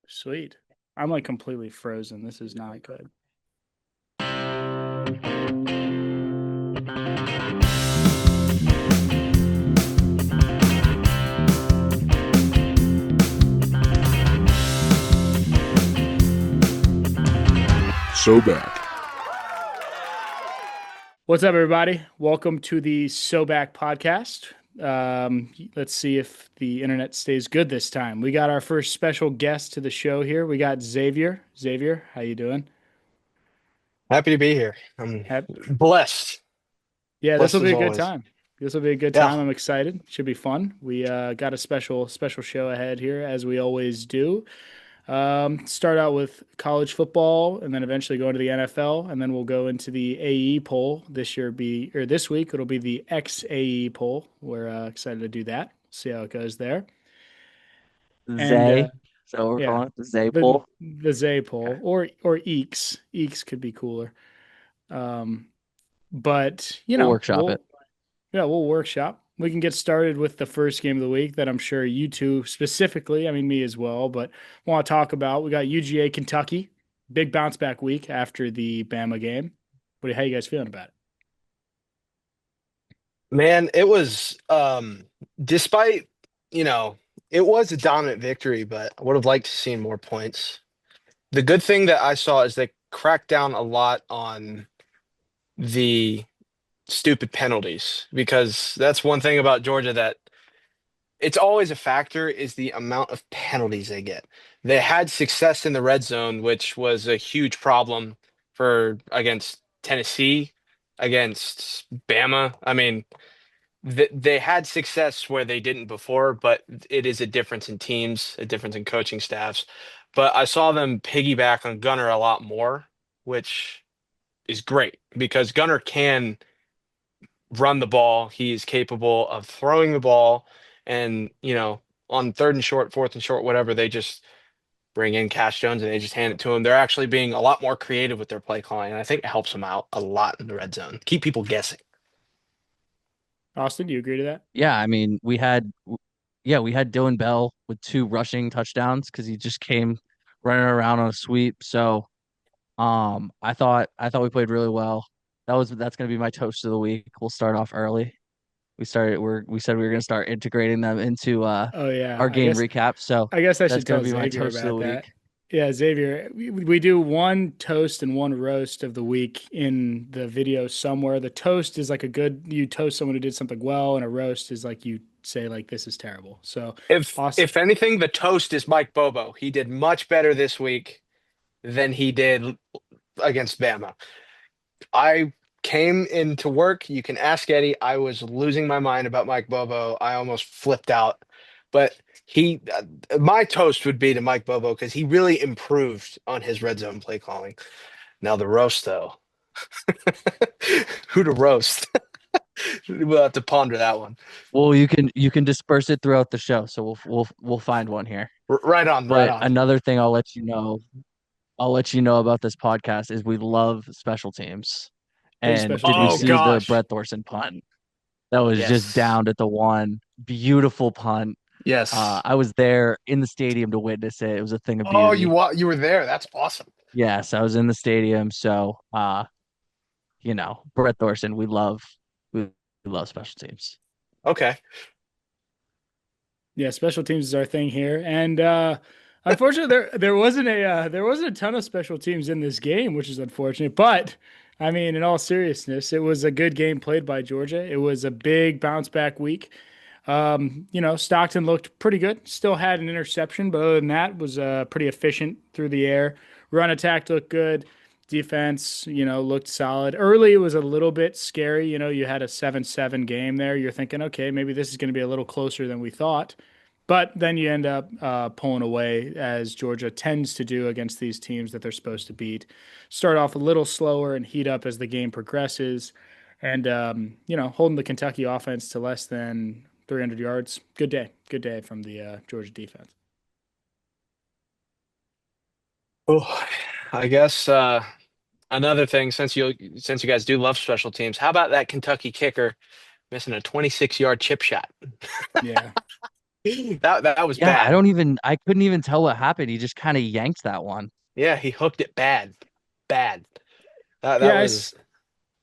Sweet. I'm like completely frozen. This is not good. So back. What's up, everybody? Welcome to the So Back podcast. Let's see if the internet stays good this time. We got our first special guest to the show here. We got Xavier. Xavier, how you doing? Happy to be here. I'm Hap- blessed. Yeah, this will Blessed be as a good always. time. This will be a good Yeah. time. I'm excited. Should be fun. We got a special show ahead here, as we always do. Start out with college football and then eventually go into the NFL. And then we'll go into the AE poll this week. It'll be the XAE poll. We're excited to do that. See how it goes there. And Zay. So we're yeah, calling it the Zay the poll. the Zay poll Okay. or Eeks. Eeks could be cooler. Um, but We'll workshop it. we'll workshop. We can get started with the first game of the week that I'm sure you two specifically, I mean me as well, but want to talk about. We got UGA Kentucky, big bounce back week after the Bama game. How you guys feeling about it? Man, it was despite, you know, it was a dominant victory, but I would have liked to seen more points. The good thing that I saw is they cracked down a lot on the stupid penalties because that's one thing about Georgia that it's always a factor is the amount of penalties they get. They had success in the red zone, which was a huge problem for against Tennessee, against Bama. I mean, they had success where they didn't before, but it is a difference in teams, a difference in coaching staffs. But I saw them piggyback on Gunner a lot more, which is great because Gunner can run the ball. He is capable of throwing the ball. And, on third and short, fourth and short, whatever, they just bring in Cash Jones and they just hand it to him. They're actually being a lot more creative with their play calling. And I think it helps them out a lot in the red zone. Keep people guessing. Austin, do you agree to that? Yeah, I mean, we had Dylan Bell with 2 rushing touchdowns because he just came running around on a sweep. So, I thought we played really well. That's gonna be my toast of the week. We'll start off early. We said we were gonna start integrating them into Oh yeah, our game recap. So I guess I that's should gonna tell be my Xavier toast of the about that. week. Yeah, Xavier, we do one toast and one roast of the week in the video somewhere. The toast is like you toast someone who did something well, and a roast is like you say like this is terrible. So awesome. If anything, the toast is Mike Bobo. He did much better this week than he did against Bama. I came into work. You can ask Eddie. I was losing my mind about Mike Bobo. I almost flipped out. But my toast would be to Mike Bobo because he really improved on his red zone play calling. Now the roast, though, who to roast? We'll have to ponder that one. Well, you can disperse it throughout the show. So we'll find one here. Right on, right But on. another thing I'll let you know about this podcast is we love special teams. Big And special did you teams Oh guy. see the gosh, Brett Thorson punt? That was just yes, downed at the one. Beautiful punt. yes. I was there in the stadium to witness it. It was a thing of Oh, beauty. you were there. That's awesome. Yes, I was in the stadium. So Brett Thorson, we love special teams. Okay. Yeah, special teams is our thing here, and unfortunately, there wasn't a ton of special teams in this game, which is unfortunate. But I mean, in all seriousness, it was a good game played by Georgia. It was a big bounce back week. Stockton looked pretty good. Still had an interception, but other than that, was pretty efficient through the air. Run attack looked good. Defense, looked solid. Early, it was a little bit scary. You had a 7-7 game there. You're thinking, okay, maybe this is going to be a little closer than we thought. But then you end up pulling away, as Georgia tends to do against these teams that they're supposed to beat. Start off a little slower and heat up as the game progresses. And, holding the Kentucky offense to less than 300 yards. Good day. Good day from the Georgia defense. Oh, I guess another thing, since you guys do love special teams, how about that Kentucky kicker missing a 26-yard chip shot? Yeah. That was Yeah, bad. I couldn't even tell what happened. He just kind of yanked that one. Yeah, he hooked it bad, bad. That Yeah, was.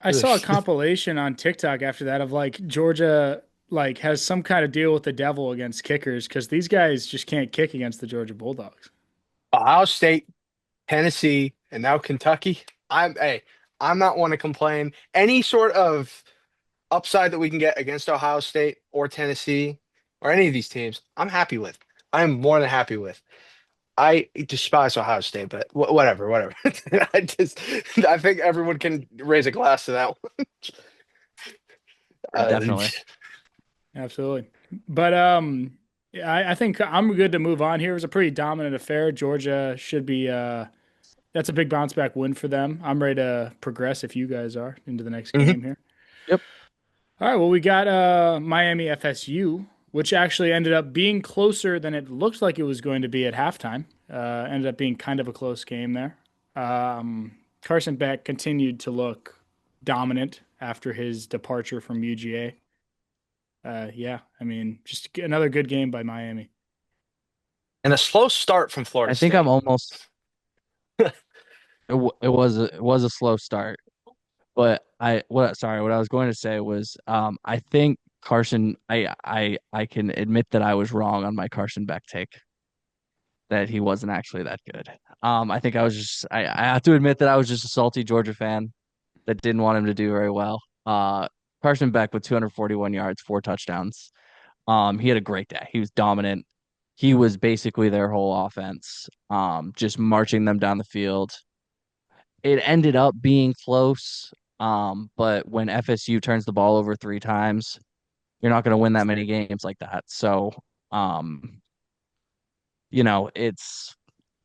I saw a compilation on TikTok after that of like Georgia like has some kind of deal with the devil against kickers because these guys just can't kick against the Georgia Bulldogs. Ohio State, Tennessee, and now Kentucky. I'm not one to complain. Any sort of upside that we can get against Ohio State or Tennessee or any of these teams, I'm happy with. I'm more than happy with. I despise Ohio State, but whatever, whatever. I think everyone can raise a glass to that one. Uh, Definitely. Absolutely. But I think I'm good to move on here. It was a pretty dominant affair. Georgia should be that's a big bounce back win for them. I'm ready to progress if you guys are into the next mhm. game here. Yep. All right, well we got Miami FSU, which actually ended up being closer than it looked like it was going to be at halftime. Ended up being kind of a close game there. Carson Beck continued to look dominant after his departure from UGA. Yeah, I mean, just another good game by Miami. And a slow start from Florida I think I'm State. almost it was a slow start. But what I was going to say was I think Carson I can admit that I was wrong on my Carson Beck take, that he wasn't actually that good. I think I have to admit that I was just a salty Georgia fan that didn't want him to do very well. Carson Beck with 241 yards, four touchdowns. He had a great day. He was dominant. He was basically their whole offense, just marching them down the field. It ended up being close, but when FSU turns the ball over three times, you're not going to win that many games like that. So, um, you know, it's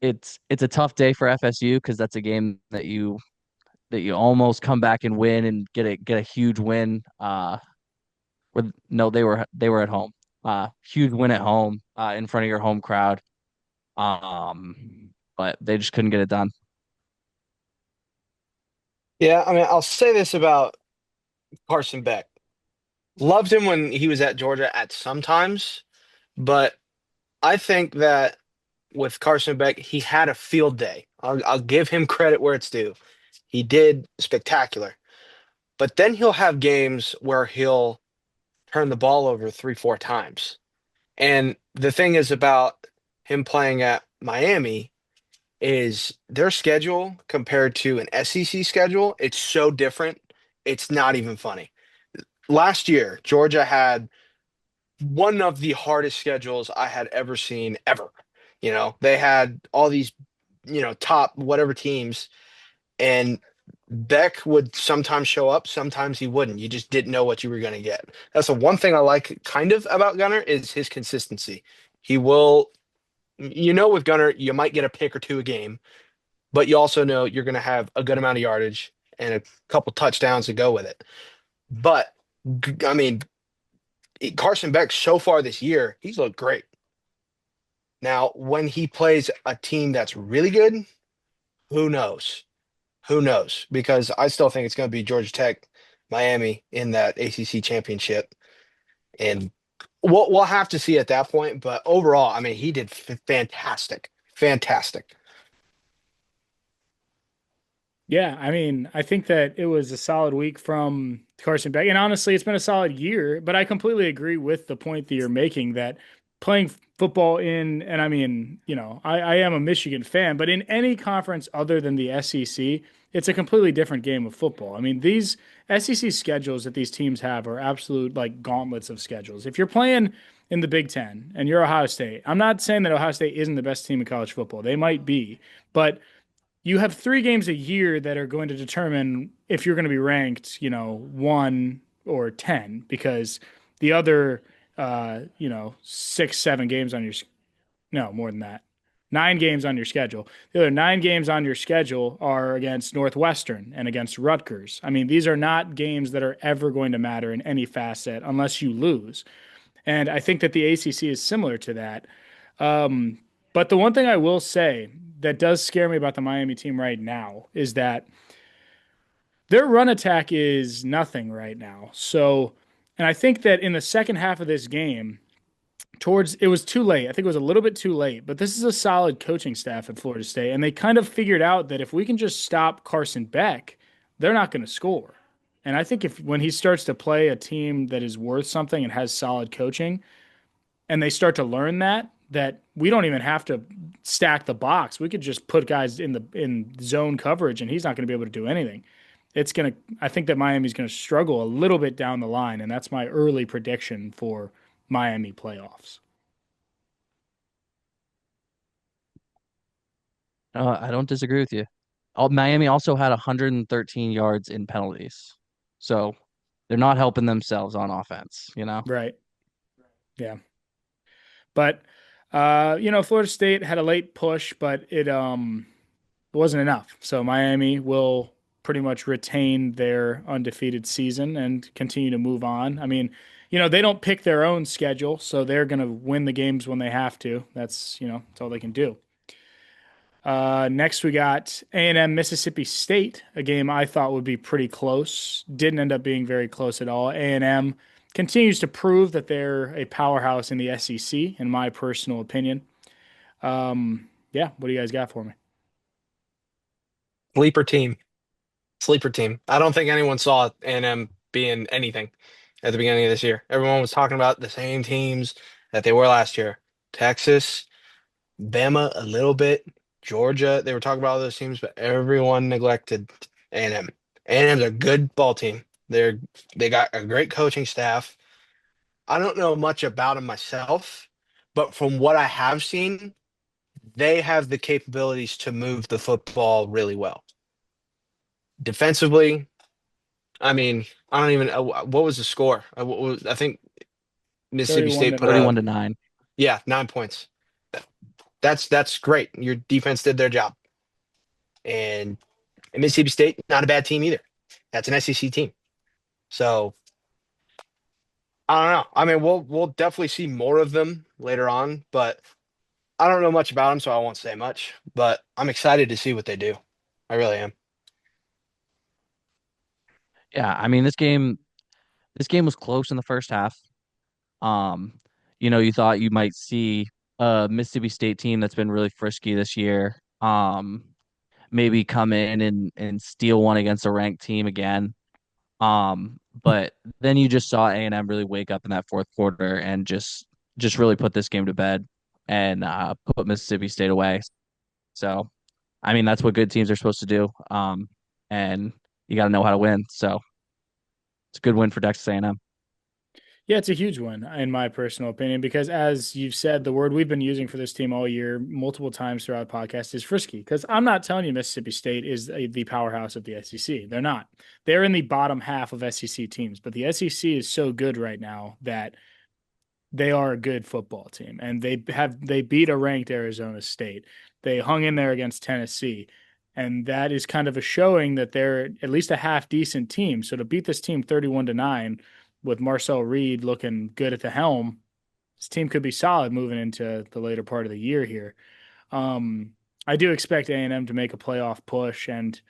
a tough day for FSU because that's a game that you almost come back and win and get a huge win. With no, they were at home. Huge win at home, in front of your home crowd. But they just couldn't get it done. Yeah, I mean, I'll say this about Carson Beck. Loved him when he was at Georgia at sometimes, but I think that with Carson Beck, he had a field day. I'll give him credit where it's due. He did spectacular. But then he'll have games where he'll turn the ball over three, four times. And the thing is about him playing at Miami is their schedule compared to an SEC schedule, it's so different. It's not even funny. Last year, Georgia had one of the hardest schedules I had ever seen ever. They had all these, top whatever teams, and Beck would sometimes show up, sometimes he wouldn't. You just didn't know what you were going to get. That's the one thing I like kind of about Gunner is his consistency. He will, with Gunner, you might get a pick or two a game, but you also know you're going to have a good amount of yardage and a couple touchdowns to go with it. But I mean, Carson Beck so far this year, he's looked great. Now, when he plays a team that's really good, who knows? Who knows? Because I still think it's going to be Georgia Tech, Miami in that ACC championship, and we'll have to see at that point. But overall, I mean, he did fantastic, fantastic. Yeah, I mean, I think that it was a solid week from Carson Beck. And honestly, it's been a solid year, but I completely agree with the point that you're making that playing football and I mean, I am a Michigan fan, but in any conference other than the SEC, it's a completely different game of football. I mean, these SEC schedules that these teams have are absolute like gauntlets of schedules. If you're playing in the Big Ten and you're Ohio State, I'm not saying that Ohio State isn't the best team in college football. They might be, but you have 3 games a year that are going to determine if you're going to be ranked, 1 or 10, because the other, 6, 7 games on your, no, more than that, 9 games on your schedule. The other 9 games on your schedule are against Northwestern and against Rutgers. I mean, these are not games that are ever going to matter in any facet unless you lose. And I think that the ACC is similar to that. But the one thing I will say that does scare me about the Miami team right now is that their run attack is nothing right now. So, and I think that in the second half of this game, towards it was too late. I think it was a little bit too late, but this is a solid coaching staff at Florida State, and they kind of figured out that if we can just stop Carson Beck, they're not going to score. And I think if when he starts to play a team that is worth something and has solid coaching, and they start to learn that we don't even have to stack the box. We could just put guys in zone coverage, and he's not going to be able to do anything. It's gonna. I think that Miami's going to struggle a little bit down the line, and that's my early prediction for Miami playoffs. I don't disagree with you. Miami also had 113 yards in penalties. So they're not helping themselves on offense, you know? Right. Yeah. But Florida State had a late push, but it wasn't enough. So Miami will pretty much retain their undefeated season and continue to move on. I mean, they don't pick their own schedule, so they're going to win the games when they have to. That's all they can do. Next, we got A&M Mississippi State, a game I thought would be pretty close. Didn't end up being very close at all. A&M continues to prove that they're a powerhouse in the SEC, in my personal opinion. Yeah, what do you guys got for me? Sleeper team. Sleeper team. I don't think anyone saw A&M being anything at the beginning of this year. Everyone was talking about the same teams that they were last year. Texas, Bama a little bit, Georgia. They were talking about all those teams, but everyone neglected A&M. A&M's a good ball team. They got a great coaching staff. I don't know much about them myself, but from what I have seen, they have the capabilities to move the football really well. Defensively, I mean, I don't even what was the score? I think Mississippi 31 State to put up, 31 9. to 9. yeah, 9 points. That's great. Your defense did their job. And Mississippi State, not a bad team either. That's an SEC team. So I don't know. I mean, we'll definitely see more of them later on, but I don't know much about them, so I won't say much. But I'm excited to see what they do. I really am. Yeah, I mean this game was close in the first half. Um, you thought you might see a Mississippi State team that's been really frisky this year. Maybe come in and steal one against a ranked team again. But then you just saw A&M really wake up in that fourth quarter and just really put this game to bed and put Mississippi State away. So, I mean, that's what good teams are supposed to do. And you got to know how to win. So it's a good win for Texas A&M. Yeah, it's a huge one, in my personal opinion, because as you've said, the word we've been using for this team all year, multiple times throughout the podcast, is frisky. Because I'm not telling you Mississippi State is the powerhouse of the SEC. They're not. They're in the bottom half of SEC teams, but the SEC is so good right now that they are a good football team, and they beat a ranked Arizona State. They hung in there against Tennessee, and that is kind of a showing that they're at least a half decent team. So to beat this team 31 to 9 with Marcel Reed looking good at the helm, this team could be solid moving into the later part of the year here. Um, I do expect A&M to make a playoff push, and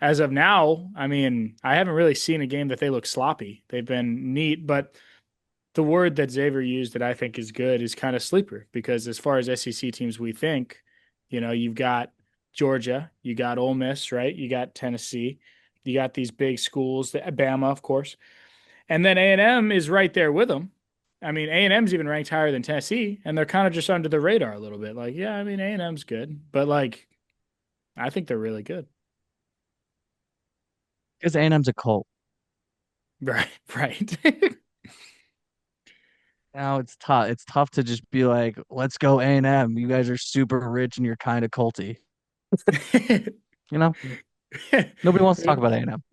as of now, I mean, I haven't really seen a game that they look sloppy. They've been neat, but the word that Xavier used that I think is good is kind of sleeper, because as far as SEC teams we think, you've got Georgia, you got Ole Miss, right? You got Tennessee, you got these big schools, Bama, of course, and then A&M is right there with them. I mean, A&M's even ranked higher than Tennessee, and they're kind of just under the radar a little bit. Like, yeah, I mean, A&M's good, but like, I think they're really good. Because A&M's a cult. Right, right. Now it's tough. It's tough to just be like, let's go A&M. You guys are super rich and you're kind of culty. You know, nobody wants to talk about A&M.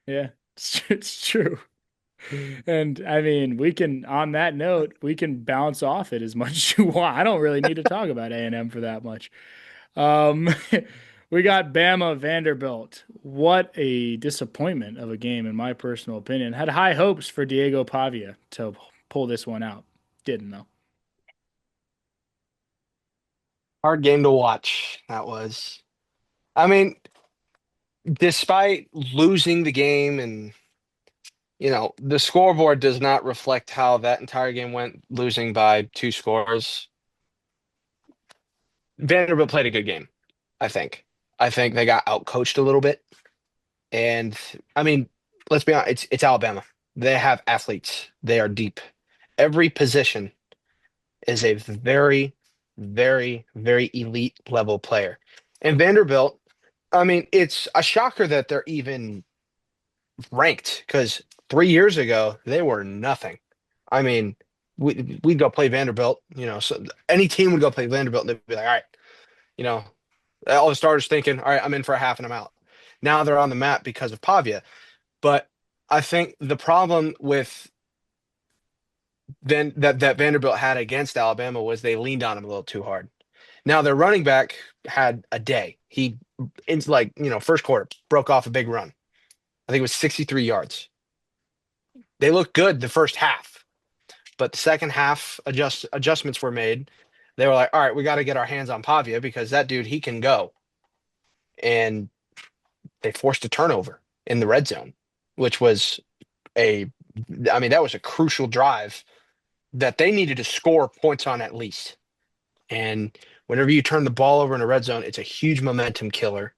Yeah, it's true. And I mean, on that note, we can bounce off it as much as you want. I don't really need to talk about A&M for that much. Um, we got Bama Vanderbilt. What a disappointment of a game, in my personal opinion. Had high hopes for Diego Pavia to pull this one out. Didn't, though. Hard game to watch. That was. I mean, despite losing the game and The scoreboard does not reflect how that entire game went, losing by 2 scores. Vanderbilt played a good game, I think. I think they got outcoached a little bit. And I mean, let's be honest, it's Alabama. They have athletes. They are deep. Every position is a very, very, very elite level player. And Vanderbilt, I mean, it's a shocker that they're even ranked because 3 years ago they were nothing. I mean, we'd go play Vanderbilt, so any team would go play Vanderbilt and they'd be like, all right, you know, all the starters thinking, all right, I'm in for a half and I'm out. Now they're on the map because of Pavia. But I think the problem with that Vanderbilt had against Alabama was they leaned on him a little too hard. Now their running back had a day. He it's like, first quarter broke off a big run. I think it was 63 yards. They looked good the first half, but the second half adjustments were made. They were like, all right, we got to get our hands on Pavia because that dude, he can go. And they forced a turnover in the red zone, which was a, I mean, that was a crucial drive that they needed to score points on at least. And whenever you turn the ball over in a red zone, it's a huge momentum killer.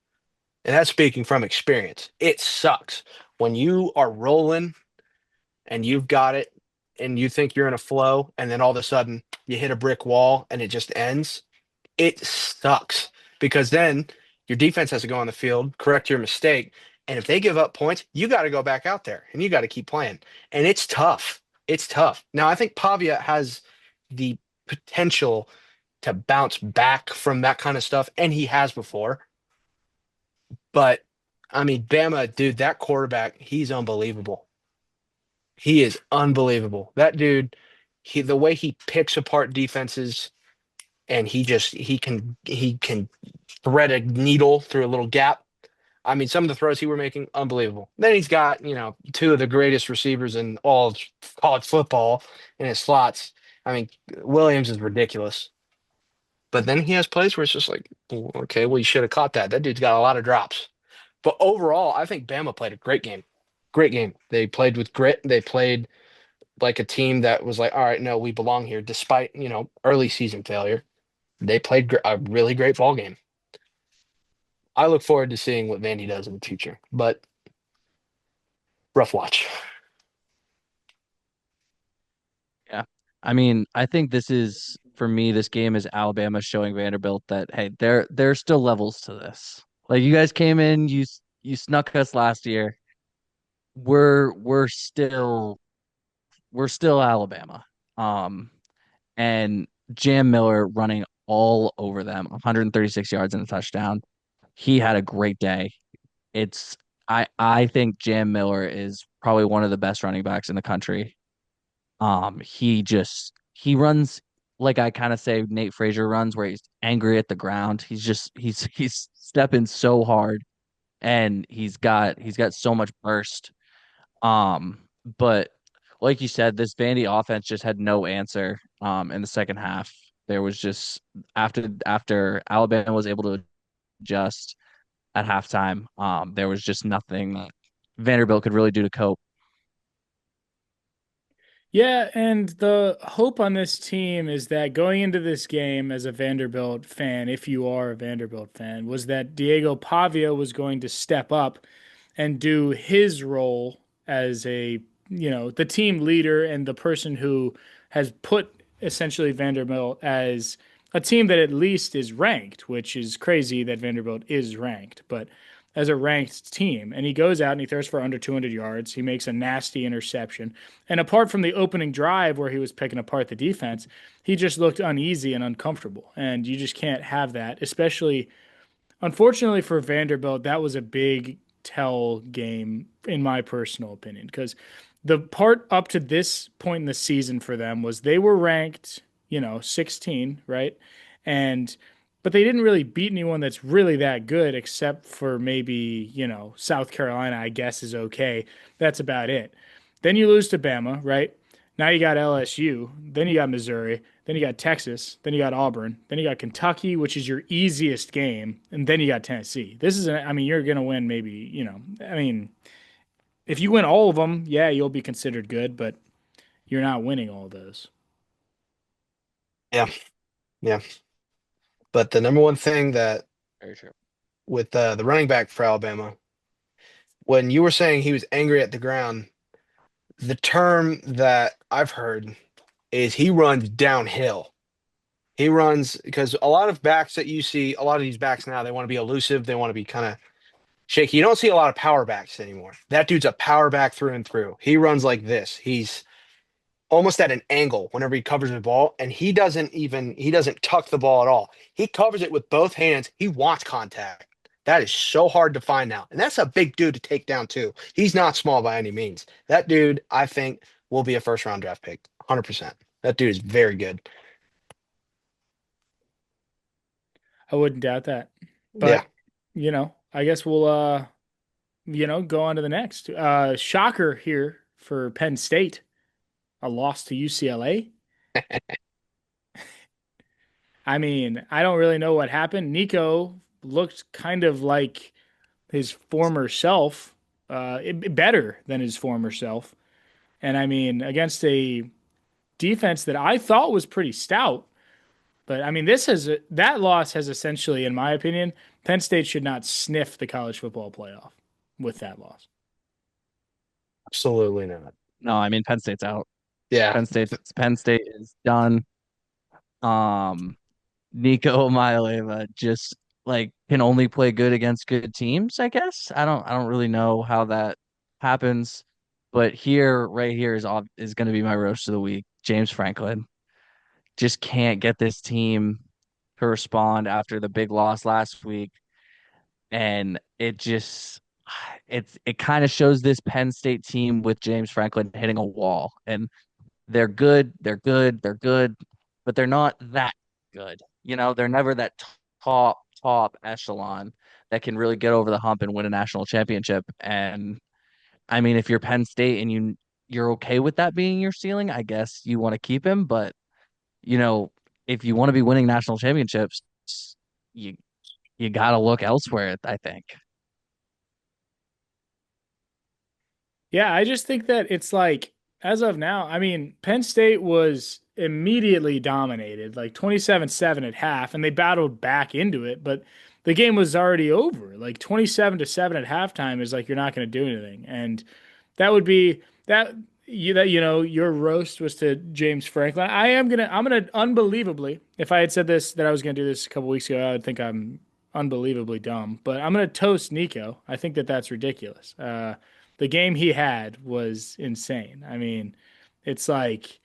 And that's speaking from experience. It sucks when you are rolling and you've got it and you think you're in a flow, and then all of a sudden you hit a brick wall and it just ends. It sucks because then your defense has to go on the field, correct your mistake. And if they give up points, you got to go back out there and you got to keep playing. And it's tough. It's tough. Now, I think Pavia has the potential to bounce back from that kind of stuff, and he has before. But I mean, Bama, dude, that quarterback, he's unbelievable. He is unbelievable. That dude, the way he picks apart defenses and he can thread a needle through a little gap. I mean, some of the throws he were making, unbelievable. Then he's got, two of the greatest receivers in all of college football in his slots. I mean, Williams is ridiculous. But then he has plays where it's just like, well, okay, well, you should have caught that. That dude's got a lot of drops. But overall, I think Bama played a great game. Great game. They played with grit. They played like a team that was like, all right, no, we belong here, despite, early season failure. They played a really great ball game. I look forward to seeing what Vandy does in the future, but rough watch. Yeah. I mean, I think this is for me, this game is Alabama showing Vanderbilt that hey, there's still levels to this. Like you guys came in, you snuck us last year. We're still Alabama. Um and Jam Miller running all over them, 136 yards and a touchdown. He had a great day. It's I think Jam Miller is probably one of the best running backs in the country. He runs like I kind of say Nate Frazier runs where he's angry at the ground. He's stepping so hard and he's got so much burst. But like you said, this Vandy offense just had no answer in the second half. There was just after Alabama was able to adjust at halftime, there was just nothing that Vanderbilt could really do to cope. Yeah, and the hope on this team is that going into this game as a Vanderbilt fan, if you are a Vanderbilt fan, was that Diego Pavia was going to step up and do his role as the team leader and the person who has put essentially Vanderbilt as a team that at least is ranked, which is crazy that Vanderbilt is ranked, but as a ranked team. And he goes out and he throws for under 200 yards. He makes a nasty interception. And apart from the opening drive where he was picking apart the defense, he just looked uneasy and uncomfortable. And you just can't have that, especially unfortunately for Vanderbilt, that was a big tell game, in my personal opinion, because the part up to this point in the season for them was they were ranked, 16, right? And but they didn't really beat anyone that's really that good, except for maybe, South Carolina, I guess is okay. That's about it. Then you lose to Bama, right? Now you got LSU, then you got Missouri, then you got Texas, then you got Auburn, then you got Kentucky, which is your easiest game, and then you got Tennessee. I mean, you're going to win maybe, I mean, If you win all of them, yeah, you'll be considered good, but you're not winning all of those. Yeah, yeah. But the number one thing that Very true. with the running back for Alabama, when you were saying he was angry at the ground, the term that I've heard is he runs downhill. He runs because a lot of backs that you see, a lot of these backs now, they want to be elusive. They want to be kind of shaky. You don't see a lot of power backs anymore. That dude's a power back through and through. He runs like this. He's almost at an angle whenever he covers the ball, and he doesn't tuck the ball at all. He covers it with both hands. He wants contact. That is so hard to find now. And that's a big dude to take down too. He's not small by any means. That dude, I think, will be a first round draft pick. 100%. That dude is very good. I wouldn't doubt that. Yeah. But, I guess we'll go on to the next. Shocker here for Penn State, a loss to UCLA. I mean, I don't really know what happened. Nico looked kind of like his former self, better than his former self. And I mean, against a defense that I thought was pretty stout. But I mean, that loss has essentially, in my opinion, Penn State should not sniff the college football playoff with that loss. Absolutely not. No, I mean Penn State's out. Yeah. Penn State is done. Um, Nico Maileva just like can only play good against good teams, I guess. I don't really know how that happens, but right here is going to be my roast of the week. James Franklin just can't get this team to respond after the big loss last week, and it kind of shows this Penn State team with James Franklin hitting a wall, and they're good, but they're not that good. They're never that top echelon that can really get over the hump and win a national championship. And I mean, if you're Penn State and you're okay with that being your ceiling, I guess you want to keep him. But you know, if you want to be winning national championships, you you got to look elsewhere, I think. Yeah, I just think that it's like, as of now, I mean, Penn State was immediately dominated, like 27-7 at half, and they battled back into it, but the game was already over. Like 27-7 at halftime is like you're not going to do anything. And that would be your roast was to James Franklin. I'm gonna unbelievably, if I had said this that I was gonna do this a couple weeks ago, I would think I'm unbelievably dumb. But I'm gonna toast Nico. I think that that's ridiculous. The game he had was insane. I mean, it's like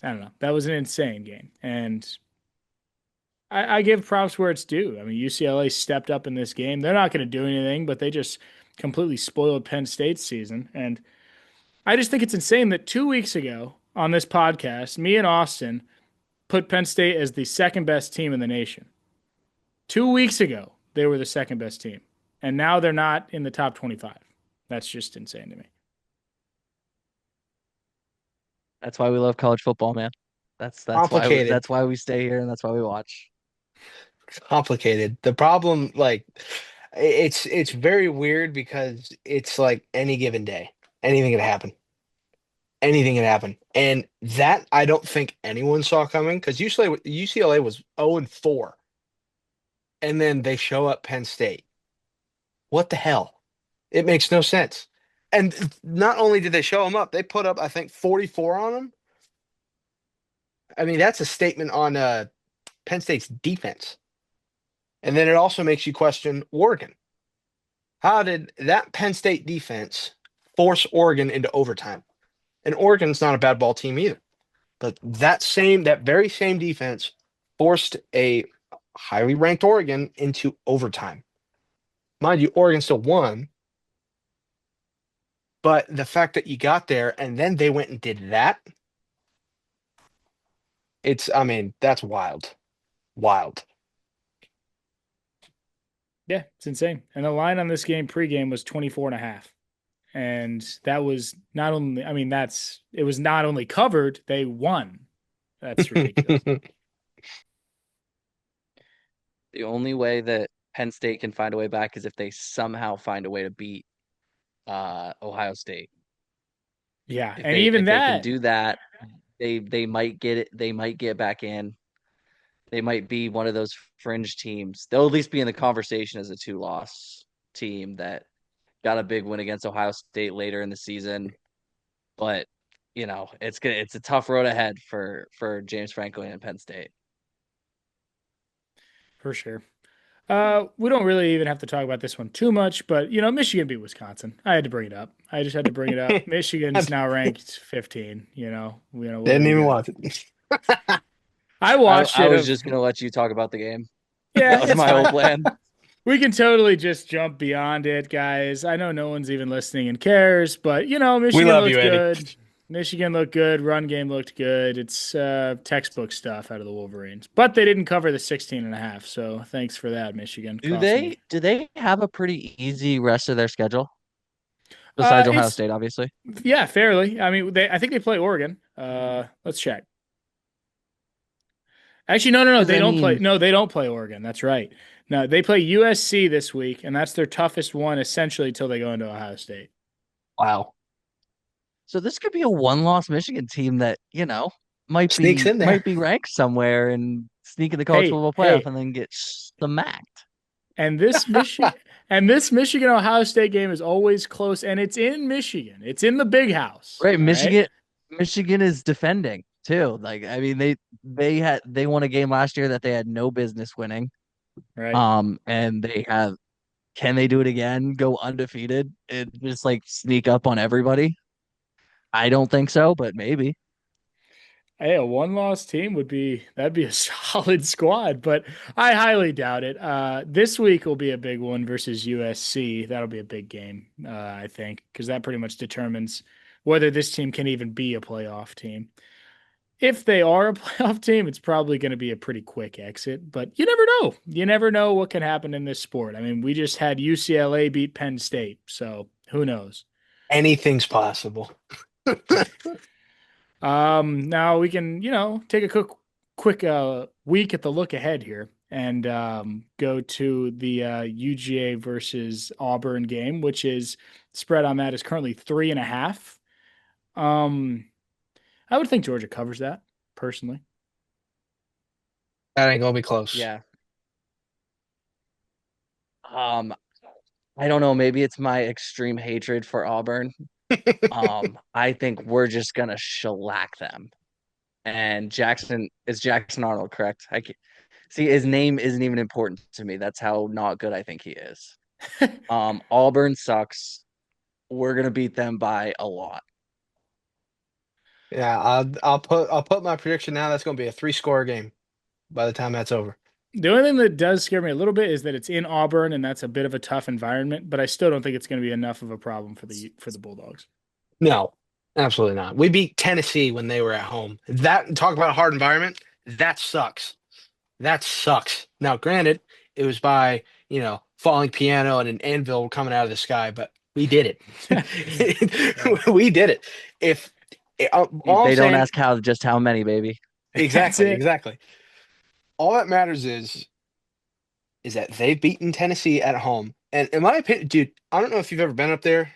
I don't know. That was an insane game, and I give props where it's due. I mean, UCLA stepped up in this game. They're not going to do anything, but they just completely spoiled Penn State's season, and I just think it's insane that 2 weeks ago on this podcast, me and Austin put Penn State as the second best team in the nation. 2 weeks ago, they were the second best team. And now they're not in the top 25. That's just insane to me. That's why we love college football, man. Complicated. That's why we stay here and that's why we watch. Complicated. The problem, like, it's very weird because it's like any given day, anything can happen. Anything can happen. And that I don't think anyone saw coming because UCLA was 0-4. And then they show up Penn State. What the hell? It makes no sense. And not only did they show them up, they put up, I think, 44 on them. I mean, that's a statement on Penn State's defense. And then it also makes you question Oregon. How did that Penn State defense force Oregon into overtime? And Oregon's not a bad ball team either. But that very same defense forced a highly ranked Oregon into overtime. Mind you, Oregon still won. But the fact that you got there and then they went and did that, I mean, that's wild. Wild. Yeah, it's insane. And the line on this game pregame was 24 and a half. And that was not only, I mean, it was not only covered, they won. That's ridiculous. The only way that Penn State can find a way back is if they somehow find a way to beat Ohio State. Yeah, and even If they can that, do that, they might get it. They might get back in. They might be one of those fringe teams. They'll at least be in the conversation as a two-loss team that got a big win against Ohio State later in the season. But it's a tough road ahead for James Franklin and Penn State. for sure. We don't really even have to talk about this one too much, but Michigan beat Wisconsin. I had to bring it up. I just had to bring it up. Michigan's now ranked 15. What are Didn't we even gonna? watch it. I I watched I it. was Of just gonna let you talk about the game. Yeah, That was it's my whole fine. plan. We can totally just jump beyond it, guys. I know no one's even listening and cares, but We Michigan love you, looked Eddie. good. Michigan looked good. Run game looked good. It's textbook stuff out of the Wolverines. But they didn't cover the 16 and a half. So thanks for that, Michigan. Do Cost they me. do they have a pretty easy rest of their schedule besides Ohio It's State, obviously? Yeah, fairly. I mean, I think they play Oregon. Let's check. Actually, no, no, no. Because They I don't play. mean, No, they don't play Oregon. That's right. No, they play USC this week, and that's their toughest one essentially till they go into Ohio State. Wow. so this could be a one-loss Michigan team that, might Sneaks be in there. might be ranked somewhere and sneak in the college Hey, football playoff hey, and then get smacked. and this Michigan Ohio State game is always close, and it's in Michigan. It's in the big house. Right, All right. Michigan is defending too. Like, I mean, they won a game last year that they had no business winning. Right. And they have can they do it again? Go undefeated and just like sneak up on everybody? I don't think so, but maybe. Hey, a one-loss team that'd be a solid squad, but I highly doubt it. This week will be a big one versus USC. That'll be a big game, I think, because that pretty much determines whether this team can even be a playoff team. If they are a playoff team, it's probably going to be a pretty quick exit, but you never know. You never know what can happen in this sport. I mean, we just had UCLA beat Penn State, so who knows? Anything's possible. Now we can, take a quick week at the look ahead here and go to the UGA versus Auburn game, which is spread on that is currently 3.5. Um, I would think Georgia covers that personally. That ain't gonna be close. Yeah. Um, I don't know. Maybe it's my extreme hatred for Auburn. I think we're just gonna shellac them. And Jackson Arnold, correct? See his name isn't even important to me. That's how not good I think he is. Auburn sucks. We're gonna beat them by a lot. Yeah, I'll put my prediction now. That's gonna be a three-score game by the time that's over. The only thing that does scare me a little bit is that it's in Auburn and that's a bit of a tough environment, but I still don't think it's going to be enough of a problem for the Bulldogs. No, absolutely not. We beat Tennessee when they were at home. That talk about a hard environment. That sucks. That sucks. Now, granted, it was by falling piano and an anvil coming out of the sky, but we did it. We did it. If all I'm They don't saying, ask how many, baby. That's exactly, it. exactly. All that matters is that they've beaten Tennessee at home. And in my opinion, dude, I don't know if you've ever been up there.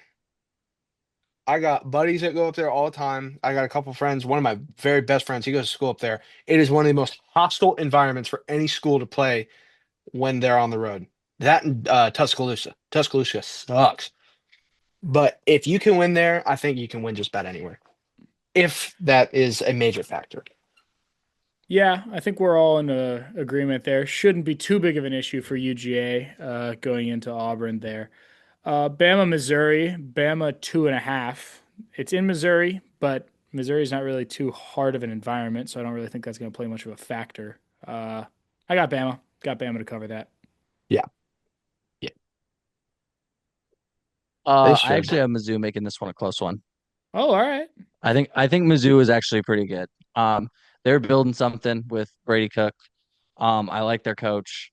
I got buddies that go up there all the time. I got a couple friends. One of my very best friends, he goes to school up there. It is one of the most hostile environments for any school to play when they're on the road. That and Tuscaloosa. Tuscaloosa sucks. But if you can win there, I think you can win just about anywhere. If that is a major factor. Yeah, I think we're all in agreement there. Shouldn't be too big of an issue for UGA going into Auburn there. Bama, Missouri, Bama 2.5. It's in Missouri, but Missouri is not really too hard of an environment, so I don't really think that's going to play much of a factor. I got Bama. Got Bama to cover that. Yeah. Yeah. They I should. actually have Mizzou making this one a close one. Oh, all right. I think Mizzou is actually pretty good. They're building something with Brady Cook. I like their coach.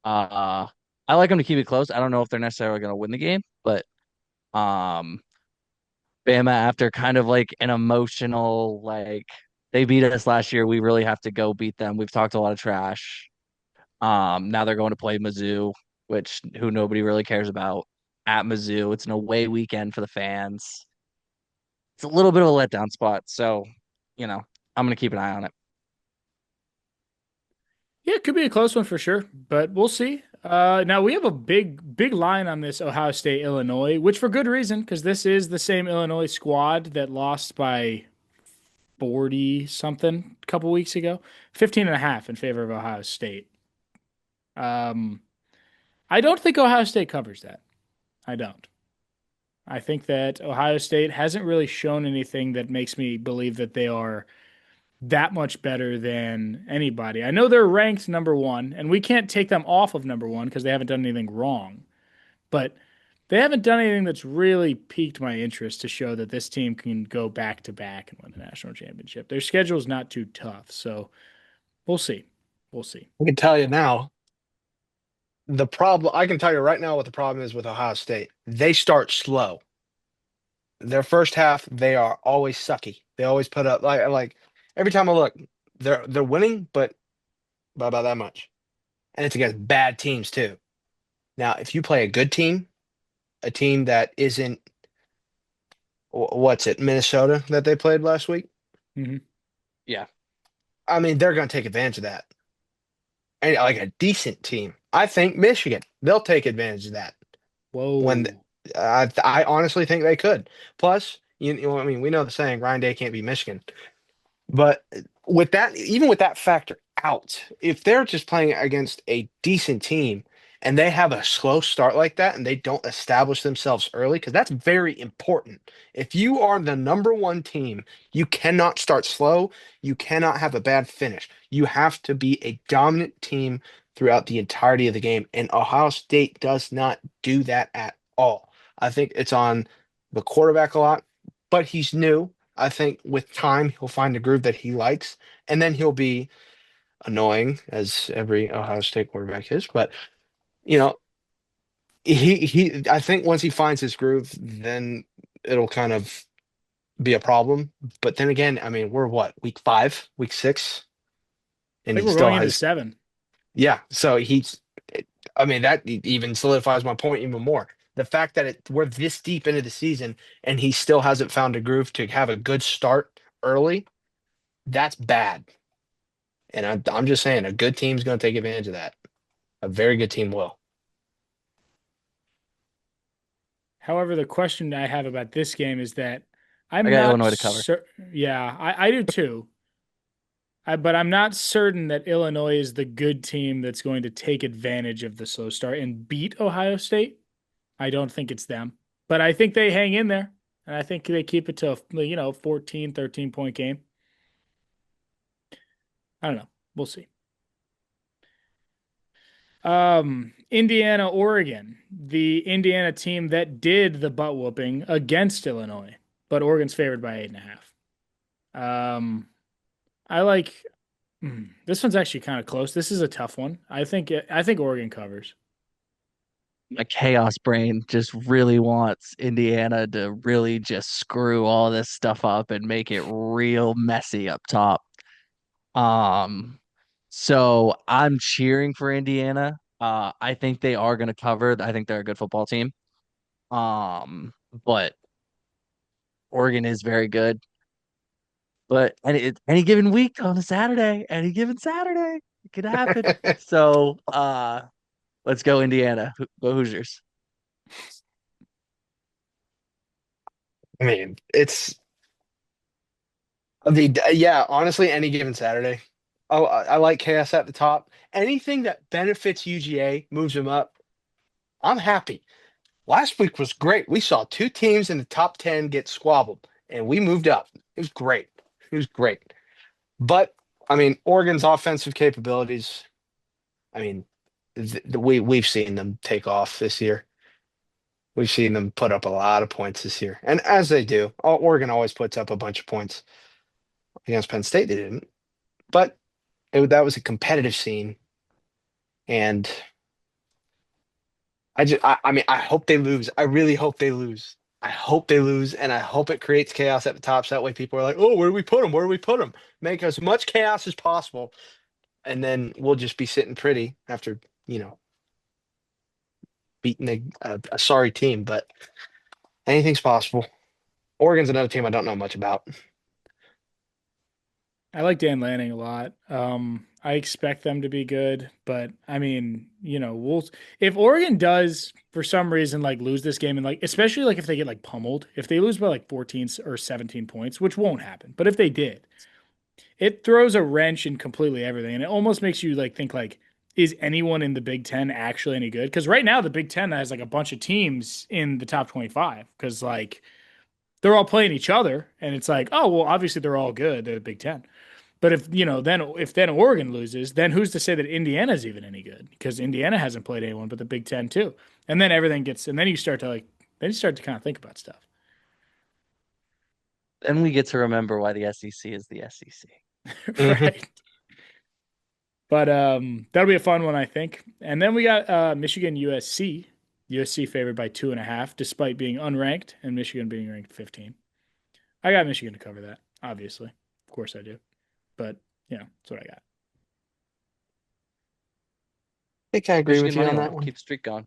Uh, I like them to keep it close. I don't know if they're necessarily going to win the game, but um, Bama after kind of like an emotional like they beat us last year. We really have to go beat them. We've talked a lot of trash. Now they're going to play Mizzou, which who nobody really cares about. at Mizzou. It's an away weekend for the fans. It's a little bit of a letdown spot. So, I'm going to keep an eye on it. Yeah, it could be a close one for sure, but we'll see. Now we have a big line on this Ohio State Illinois, which for good reason, because this is the same Illinois squad that lost by 40 something a couple weeks ago, 15 and a half in favor of Ohio State. Um, I don't think Ohio State covers that. I don't. I think that Ohio State hasn't really shown anything that makes me believe that they are that much better than anybody. I know they're ranked number one, and we can't take them off of number one because they haven't done anything wrong, but they haven't done anything that's really piqued my interest to show that this team can go back to back and win the national championship. Their schedule is not too tough, so we'll see. We'll see. I can tell you now, the problem, I can tell you right now what the problem is with Ohio State. They start slow. Their first half, they are always sucky. They always put up like every time I look, they're winning, but by about that much. And it's against bad teams too. Now, if you play a good team, a team that isn't what's it, Minnesota that they played last week, Hmm. Yeah. I mean, they're going to take advantage of that. And like a decent team, I think Michigan, they'll take advantage of that. When Whoa. I honestly think they could. Plus, I mean, we know the saying, Ryan Day can't be Michigan. But with that, even with that factor out, if they're just playing against a decent team and they have a slow start like that and they don't establish themselves early, because that's very important. If you are the number one team, you cannot start slow. You cannot have a bad finish. You have to be a dominant team throughout the entirety of the game. And Ohio State does not do that at all. I think it's on the quarterback a lot, but he's new. I think with time he'll find a groove that he likes, and then he'll be annoying as every Ohio State quarterback is. But you know, he I think once he finds his groove, then it'll kind of be a problem. But then again, I mean, we're what, week 5, week 6, I and think he we're still going into has, 7. yeah. So I mean, that even solidifies my point even more. The fact that we're this deep into the season and he still hasn't found a groove to have a good start early, that's bad. And I'm just saying, a good team's going to take advantage of that. A very good team will. However, the question I have about this game is that I I'm got not Illinois to cover. certain. Yeah, I do too. But I'm not certain that Illinois is the good team that's going to take advantage of the slow start and beat Ohio State. I don't think it's them, but I think they hang in there, and I think they keep it to a 14, 13 point game. I don't know. We'll see. Indiana, Oregon, the Indiana team that did the butt whooping against Illinois, but Oregon's favored by 8.5. I like this one's actually kind of close. This is a tough one. I think Oregon covers. My chaos brain just really wants Indiana to really just screw all this stuff up and make it real messy up top. Um, so I'm cheering for Indiana. I think they are going to cover. I think they're a good football team. But Oregon is very good. But any given week on a Saturday, any given Saturday, it could happen. So let's go Indiana. Go Hoosiers. I mean, yeah, honestly, any given Saturday. Oh, I like chaos at the top. Anything that benefits UGA, moves them up. I'm happy. Last week was great. We saw two teams in the top 10 get squabbled, and we moved up. It was great. It was great. But, I mean, Oregon's offensive capabilities, I mean, we've seen them take off this year. We've seen them put up a lot of points this year. And as they do, Oregon always puts up a bunch of points. Against Penn State, they didn't. But that was a competitive scene. And I mean, I hope they lose. I really hope they lose. I hope they lose, and I hope it creates chaos at the top. So that way people are like, oh, where do we put them? Where do we put them? Make as much chaos as possible. And then we'll just be sitting pretty after, beating a sorry team, but anything's possible. Oregon's another team I don't know much about. I like Dan Lanning a lot. I expect them to be good, but I mean, we'll if Oregon does for some reason like lose this game and like especially like if they get like pummeled, if they lose by like 14 or 17 points, which won't happen, but if they did, it throws a wrench in completely everything, and it almost makes you like think like, is anyone in the Big Ten actually any good? Because right now the Big Ten has like a bunch of teams in the top 25 because like they're all playing each other, and it's like, oh well, obviously they're all good. They're the Big Ten. But if then Oregon loses, then who's to say that Indiana's even any good? Because Indiana hasn't played anyone but the Big Ten too. And then and then you start to kind of think about stuff. Then we get to remember why the SEC is the SEC. Hmm. Right. But that'll be a fun one, I think. And then we got Michigan USC. USC favored by 2.5, despite being unranked, and Michigan being ranked 15. I got Michigan to cover that, obviously. Of course I do. But that's what I got. I think I agree with Michigan you money on that line. one. Keep the streak going.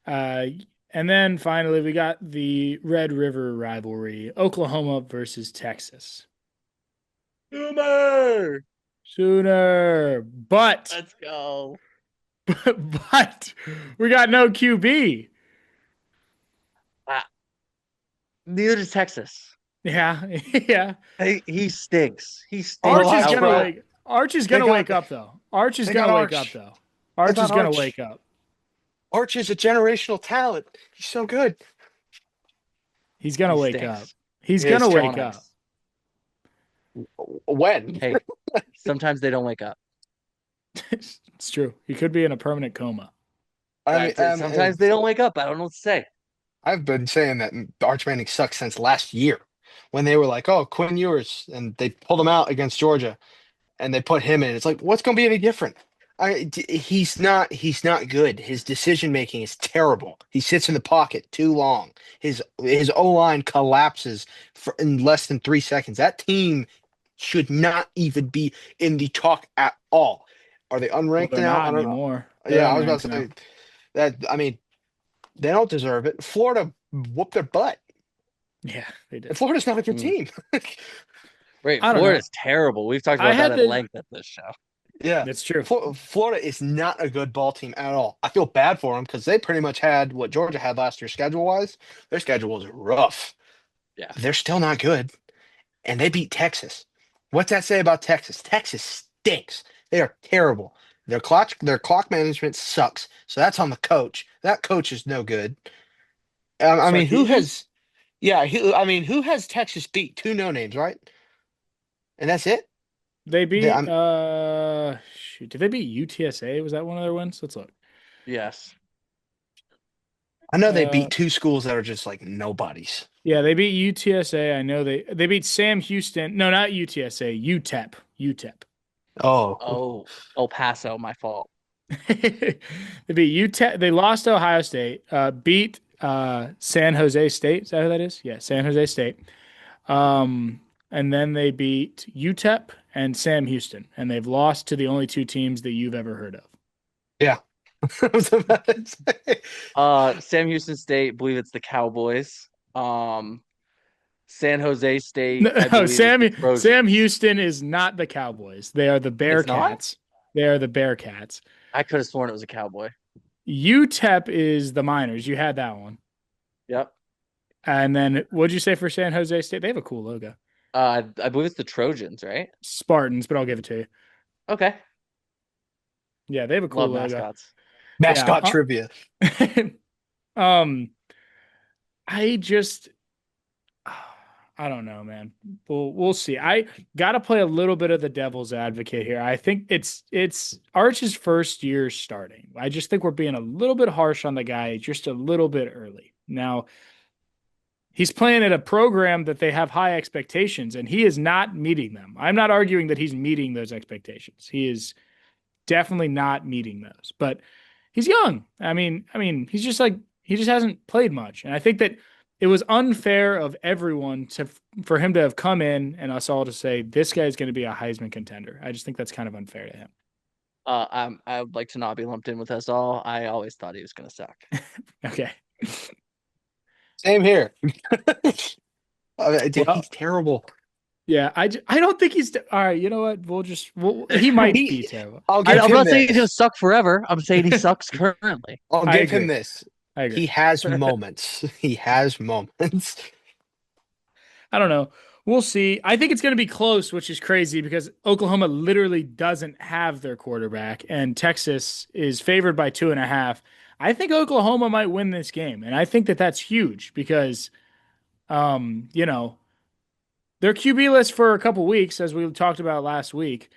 Uh, and then finally, we got the Red River rivalry, Oklahoma versus Texas. Boomer! Sooner, but Let's go. but we got no QB. Ah, neither does Texas. Yeah, yeah. He stinks. He stinks Arch is Relax, gonna bro. outright. wake. Arch is They gonna got wake up though. Arch is they got gonna wake up Arch. though. They Arch is got gonna Arch. wake up. Arch is a generational talent. He's so good. He's gonna He wake up. stinks. He's He is gonna John wake up. Honest. When? Hey, sometimes they don't wake up. It's true. He could be in a permanent coma. I That's it. Sometimes they don't wake up. I don't know what to say. I've been saying that Arch Manning sucks since last year when they were like, "Oh, Quinn Ewers," and they pulled him out against Georgia, and they put him in. It's like, what's going to be any different? He's not good. His decision making is terrible. He sits in the pocket too long. His O line collapses in less than 3 seconds. That team should not even be in the talk at all. Are they Well, unranked they're now? not I don't know. anymore. They're Yeah, I was about unranked to now. say that. I mean, they don't deserve it. Florida whooped their butt. Yeah, they did. And Florida's not a good Hmm. team. Wait, I don't know. Florida's terrible. We've talked I about that had at to. length at this show. Yeah. That's true. Florida is not a good ball team at all. I feel bad for them because they pretty much had what Georgia had last year schedule wise. Their schedule was rough. Yeah. They're still not good. And they beat Texas. What's that say about Texas? Texas stinks. They are terrible. Their clock management sucks. So that's on the coach. That coach is no good. I mean, who Sarkisian? has who has Texas beat? Two no names, right? And that's it? They They- beat I'm- shoot, did they beat UTSA? Was that one of their wins? Let's look. Yes. I know they Uh beat two schools that are just like nobodies. yeah, they beat UTSA. I know they beat Sam Houston. No, not UTSA, UTEP. UTEP. Oh, Oh, El Paso, my fault. They beat UTEP. They lost to Ohio State, beat San Jose State. Is that who that is? Yeah, San Jose State. And then they beat UTEP and Sam Houston, and they've lost to the only two teams that you've ever heard of. yeah. I was about to say. Sam Houston State, believe it's the Cowboys. San Jose State, No, I believe it's the Trojans. Sam Houston is not the Cowboys. They are the It's not? Bearcats. They are the Bearcats. I could have sworn it was a Cowboy. UTEP is the Miners. You had that one. Yep. And then what'd you say for San Jose State? They have a cool logo. I believe it's the Trojans, right? Spartans, but I'll give it to you. Okay. Yeah, they have a cool Love logo. mascots. Mascot Yeah. trivia. um, I just, I don't know, man. We'll see. I got to play a little bit of the devil's advocate here. I think it's Arch's first year starting. I just think we're being a little bit harsh on the guy, just a little bit early. Now, he's playing at a program that they have high expectations, and he is not meeting them. I'm not arguing that he's meeting those expectations. He is definitely not meeting those, but he's young. He's just like he just hasn't played much, and I think that it was unfair of everyone for him to have come in and us all to say this guy's going to be a Heisman contender. I just think that's kind of unfair to him. I would like to not be lumped in with us all. I always thought he was gonna suck. Okay. Same here. Dude, Well, he's terrible. yeah, I don't think he's all right. You know what? He might be He, terrible. I'll I, give I'm him not saying he's gonna this. suck forever. I'm saying he sucks currently. I'll I give him agree. this. I agree. He has moments. He has moments. I don't know. We'll see. I think it's going to be close, which is crazy because Oklahoma literally doesn't have their quarterback, and Texas is favored by 2.5. I think Oklahoma might win this game, and I think that that's huge because, you know, they're QB list for a couple weeks, as we talked about last week.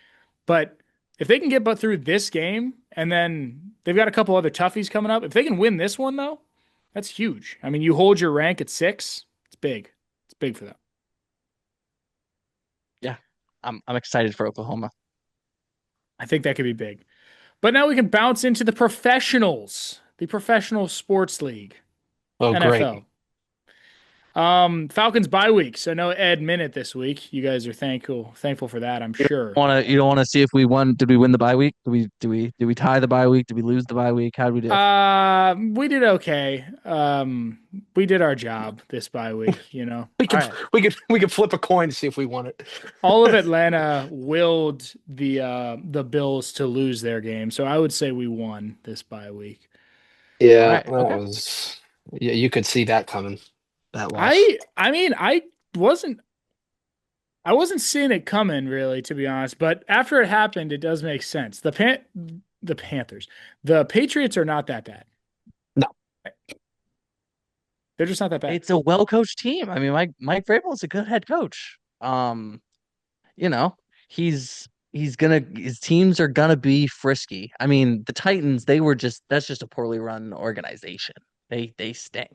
But if they can get but through this game, and then they've got a couple other toughies coming up, if they can win this one though, that's huge. I mean, you hold your rank at 6. It's big. It's big for them. Yeah, I'm excited for Oklahoma. I think that could be big. But now we can bounce into the professionals, the Professional Sports League, Oh, great. NFL. Falcons bye week, so no Ed Minute this week. You guys are thankful for that, I'm sure. You don't want to see if we won? Did we win the bye week? Did we tie the bye week? Did we lose the bye week? How did we do? We did okay. We did our job this bye week, you know. We All could right. we could flip a coin to see if we won it. All of Atlanta willed the Bills to lose their game, so I would say we won this bye week. All Yeah, right. that Okay. was yeah, you could see that coming. That loss. I mean, wasn't I wasn't seeing it coming really, to be honest. But after it happened, it does make sense. The Panthers, the Patriots are not that bad. No. They're just not that bad. It's a well-coached team. I mean, Mike Vrabel is a good head coach. You know, his teams are gonna be frisky. I mean, the Titans, that's just a poorly run organization. They stink.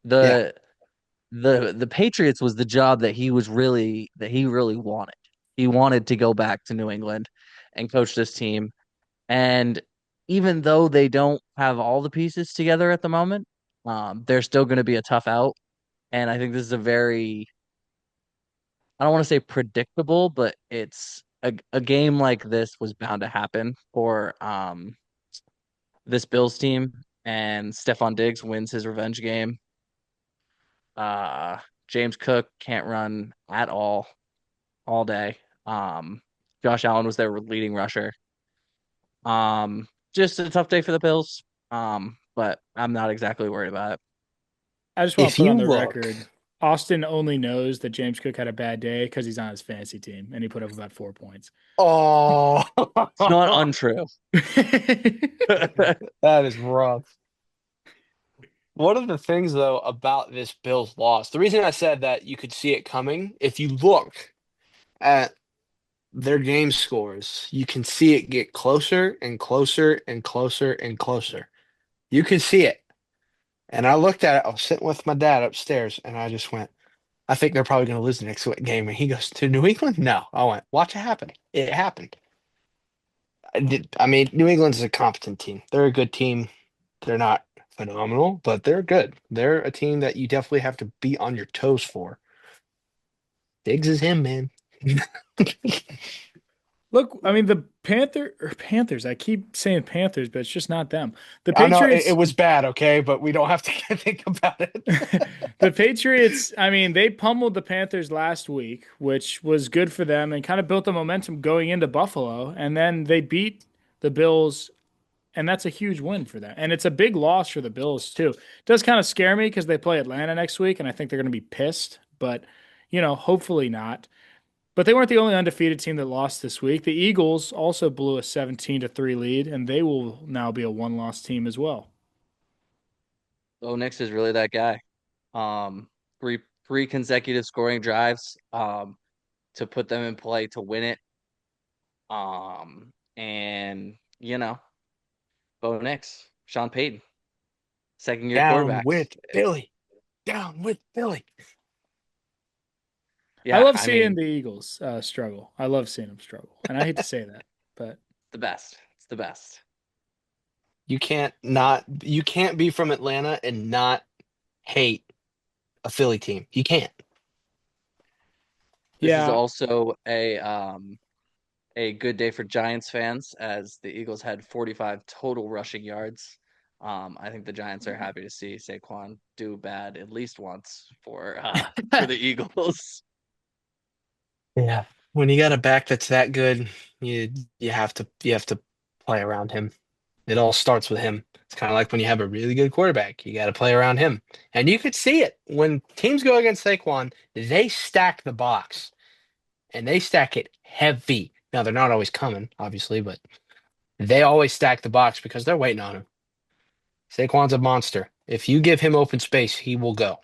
Yeah. The the Patriots was the job that he really wanted. He wanted to go back to New England and coach this team. And even though they don't have all the pieces together at the moment, they're still going to be a tough out. And I think this is a very, I don't want to say predictable, but it's a game like this was bound to happen for this Bills team. And Stephon Diggs wins his revenge game. Uh, James Cook can't run at all day. Um, Josh Allen was their leading rusher. Just a tough day for the Bills. But I'm not exactly worried about it. I just want to If put you on the look, record, Austin only knows that James Cook had a bad day because he's on his fantasy team and he put up about 4 points. oh, It's not untrue. that is rough. One of the things though about this Bills loss, the reason I said that you could see it coming, if you look at their game scores, you can see it get closer and closer and closer and closer. You can see it. And I looked at it, I was sitting with my dad upstairs, and I just went, I think they're probably going to lose the next game. And he goes, to New England? No. I went, watch it happen. It happened. I mean, New England's a competent team. They're a good team. They're not phenomenal, but they're good. They're a team that you definitely have to be on your toes for. Diggs is him, man. Look, I mean the Panthers. I keep saying Panthers, but it's just not them. The I know it Patriots. was bad, okay, but we don't have to think about it. The Patriots, I mean, they pummeled the Panthers last week, which was good for them and kind of built the momentum going into Buffalo. And then they beat the Bills, and that's a huge win for them. And it's a big loss for the Bills, too. It does kind of scare me because they play Atlanta next week, and I think they're going to be pissed, but, hopefully not. But they weren't the only undefeated team that lost this week. The Eagles also blew a 17-3 lead, and they will now be a one-loss team as well. Oh, Nix is really that guy. Um, three consecutive scoring drives to put them in play to win it. And Bo Nix, Sean Payton, second year Down quarterbacks. with Billy. Down with Billy. I Yeah, love I seeing mean, the Eagles struggle. I love seeing them struggle, and I hate to say that, but the best. It's the best. You can't be from Atlanta and not hate a Philly team. You can't. This is yeah, also a good day for Giants fans as the Eagles had 45 total rushing yards. I think the Giants are happy to see Saquon do bad at least once for the Eagles. Yeah. When you got a back that's that good, you you have to play around him. It all starts with him. It's kind of like when you have a really good quarterback, you got to play around him. And you could see it when teams go against Saquon, they stack the box and they stack it heavy. Now they're not always coming, obviously, but they always stack the box because they're waiting on him. Saquon's a monster. If you give him open space, he will go.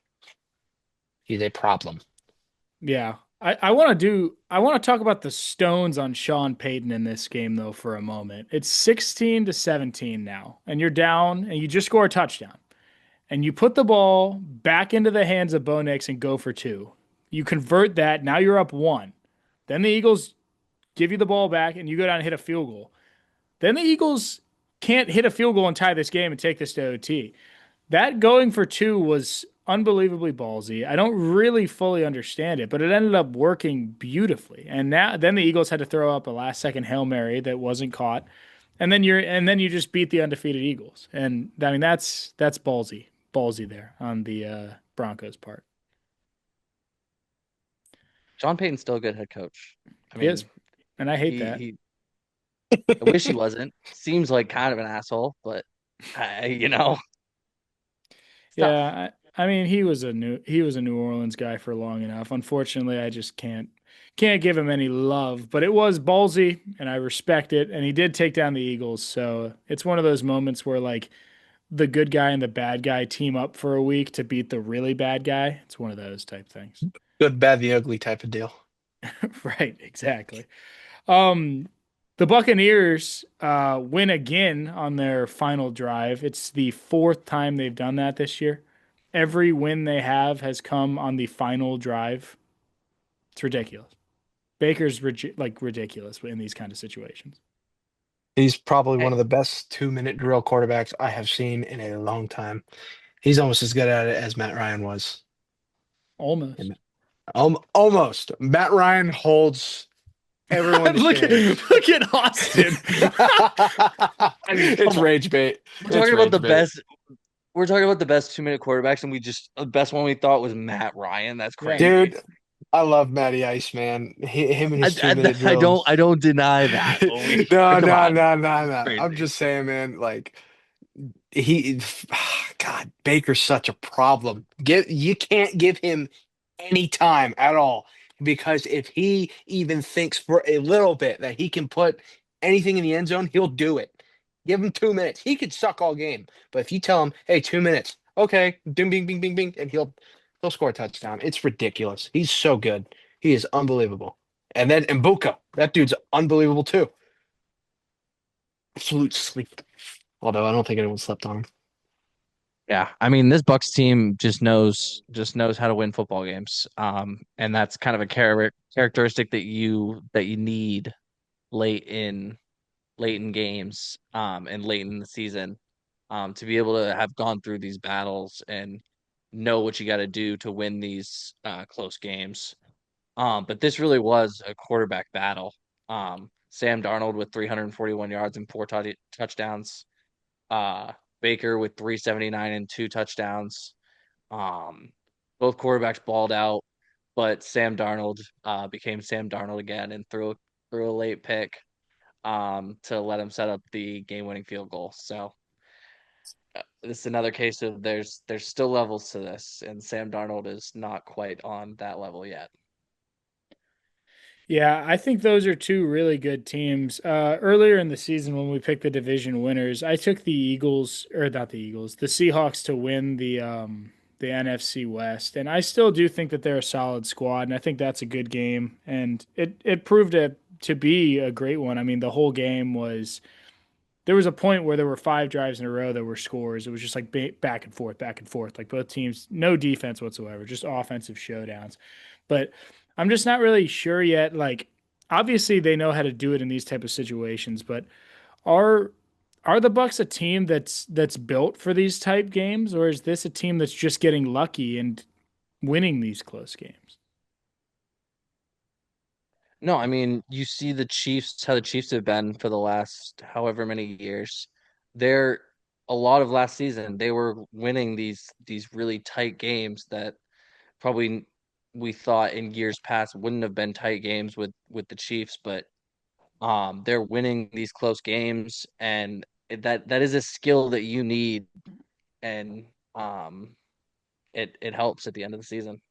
He's a problem. Yeah. I want to talk about the stones on Sean Payton in this game though for a moment. It's 16-17 now, and you're down and you just score a touchdown. And you put the ball back into the hands of Bo Nix and go for two. You convert that, now you're up one. Then the Eagles give you the ball back and you go down and hit a field goal. Then the Eagles can't hit a field goal and tie this game and take this to OT. That going for two was unbelievably ballsy. I don't really fully understand it, but it ended up working beautifully. And now then the Eagles had to throw up a last second Hail Mary that wasn't caught. And then you just beat the undefeated Eagles. And I mean that's ballsy. Ballsy there on the Broncos part. Sean Payton's still a good head coach. I He is. mean, And I hate he that. he. I wish he wasn't. Seems like kind of an asshole, but it's tough. Yeah, I mean he was a New Orleans guy for long enough. Unfortunately, I just can't give him any love, but it was ballsy and I respect it. And he did take down the Eagles, so it's one of those moments where like the good guy and the bad guy team up for a week to beat the really bad guy. It's one of those type things. Good, bad, the ugly type of deal. Right, exactly. Um, the Buccaneers win again on their final drive. It's the fourth time they've done that this year. Every win they have has come on the final drive. It's ridiculous. Baker's like ridiculous in these kind of situations. He's probably one Hey, of the best 2-minute drill quarterbacks I have seen in a long time. He's almost as good at it as Matt Ryan was. Almost. Almost. Matt Ryan holds everyone to look shame. at look at Austin. I mean, It's come on. rage bait. We're It's talking about rage the bait. best. We're talking about the best 2 minute quarterbacks, and the best one we thought was Matt Ryan. That's Yeah. crazy. Dude, I love Matty Ice, man. Him and his 2-minute I don't drills. I don't deny that, but No, come no, on, no, no, no. I'm crazy. just saying, man, like he God, Baker's such a problem. You can't give him any time at all because if he even thinks for a little bit that he can put anything in the end zone, he'll do it. Give him 2 minutes. He could suck all game, but if you tell him, "Hey, 2 minutes," okay, ding, bing, bing, bing, bing, and he'll score a touchdown. It's ridiculous. He's so good. He is unbelievable. And then Mbuka, that dude's unbelievable too. Absolute sleep. Although I don't think anyone slept on him. Yeah, I mean this Bucks team just knows how to win football games. And that's kind of a characteristic that you need late in late in games, and late in the season, to be able to have gone through these battles and know what you got to do to win these close games. But this really was a quarterback battle. Sam Darnold with 341 yards and four touchdowns. Uh, Baker with 379 and two touchdowns. Um, both quarterbacks balled out, but Sam Darnold became Sam Darnold again and threw a late pick, to let him set up the game-winning field goal. So this is another case of there's still levels to this, and Sam Darnold is not quite on that level yet. Yeah, I think those are two really good teams. Earlier in the season, when we picked the division winners, I took the Eagles, or not the Eagles, the Seahawks to win the NFC West, and I still do think that they're a solid squad, and I think that's a good game, and it proved to be a great one. I mean, the whole game was there was a point where there were five drives in a row that were scores. It was just like back and forth, like both teams, no defense whatsoever, just offensive showdowns. But I'm just not really sure yet. Like, obviously, they know how to do it in these type of situations, but are are the Bucks a team that's built for these type games, or is this a team that's just getting lucky and winning these close games? No, I mean, you see the Chiefs, how the Chiefs have been for the last however many years. They're a lot of last season, they were winning these really tight games that probably we thought in years past wouldn't have been tight games with the Chiefs, but they're winning these close games, and that is a skill that you need, and um it helps at the end of the season.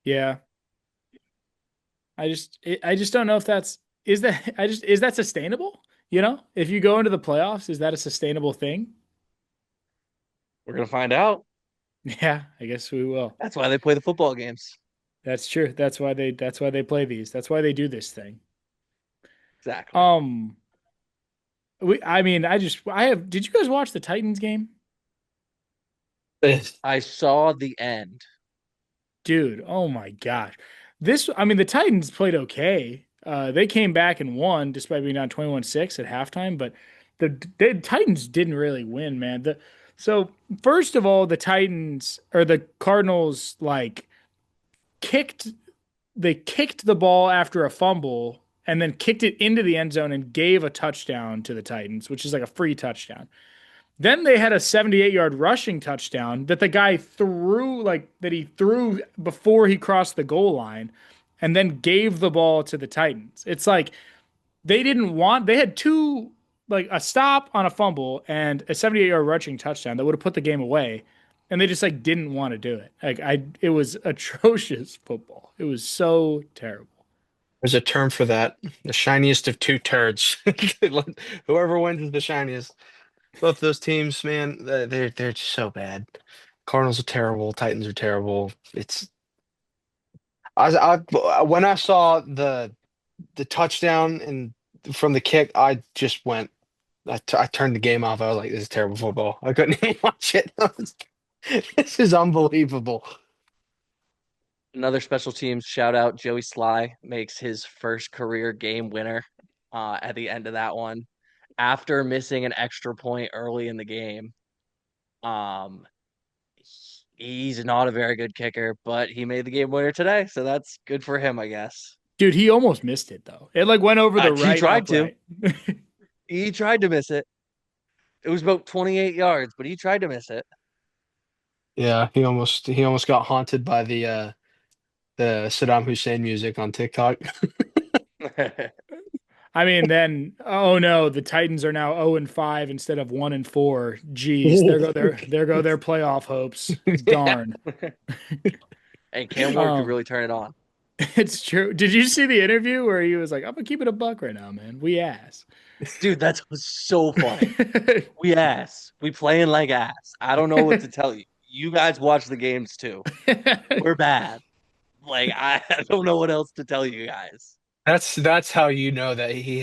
Yeah, I just don't know if that's is that I just is that sustainable? You know, if you go into the playoffs, is that a sustainable thing? We're gonna find out. Yeah, I guess we will. That's why they play the football games. That's true. That's why they play these. That's why they do this thing. Exactly. Um, I mean, I have. Did you guys watch the Titans game? I saw the end. Dude, oh my gosh. I mean, the Titans played okay. They came back and won despite being down 21-6 at halftime, but the Titans didn't really win, man. So first of all, the Titans or the Cardinals like kicked they kicked the ball after a fumble and then kicked it into the end zone and gave a touchdown to the Titans, which is like a free touchdown. Then they had a 78-yard rushing touchdown that the guy threw, like that he threw before he crossed the goal line and then gave the ball to the Titans. It's like they had two, like a stop on a fumble and a 78-yard rushing touchdown that would have put the game away. And they just like didn't want to do it. It was atrocious football. It was so terrible. There's a term for that. The shiniest of two turds. Whoever wins is the shiniest. Both those teams, man, they're just so bad. Cardinals are terrible. Titans are terrible. When I saw the touchdown and from the kick, I just went. I turned the game off. I was like, "This is terrible football." I couldn't even watch it. This is unbelievable. Another special teams shout out, Joey Sly makes his first career game winner at the end of that one after missing an extra point early in the game. Um, he's not a very good kicker, but he made the game winner today, so that's good for him, I guess. Dude, he almost missed it though. It like went over the He right tried to. upright. He tried to miss it. It was about 28 yards, but he tried to miss it. Yeah, he almost got haunted by the Saddam Hussein music on TikTok. I mean, then oh no, the Titans are now 0 and 5 instead of 1 and 4. Jeez, there go their playoff hopes. Yeah. Darn. Hey, Cam Ward could Um, really turn it on. it's true. Did you see the interview where he was like, "I'm gonna keep it a buck right now, man. We ass." Dude, that was so funny. We ass. We playing like ass. I don't know what to tell you. You guys watch the games too. We're bad. Like I don't know what else to tell you guys. That's how you know that he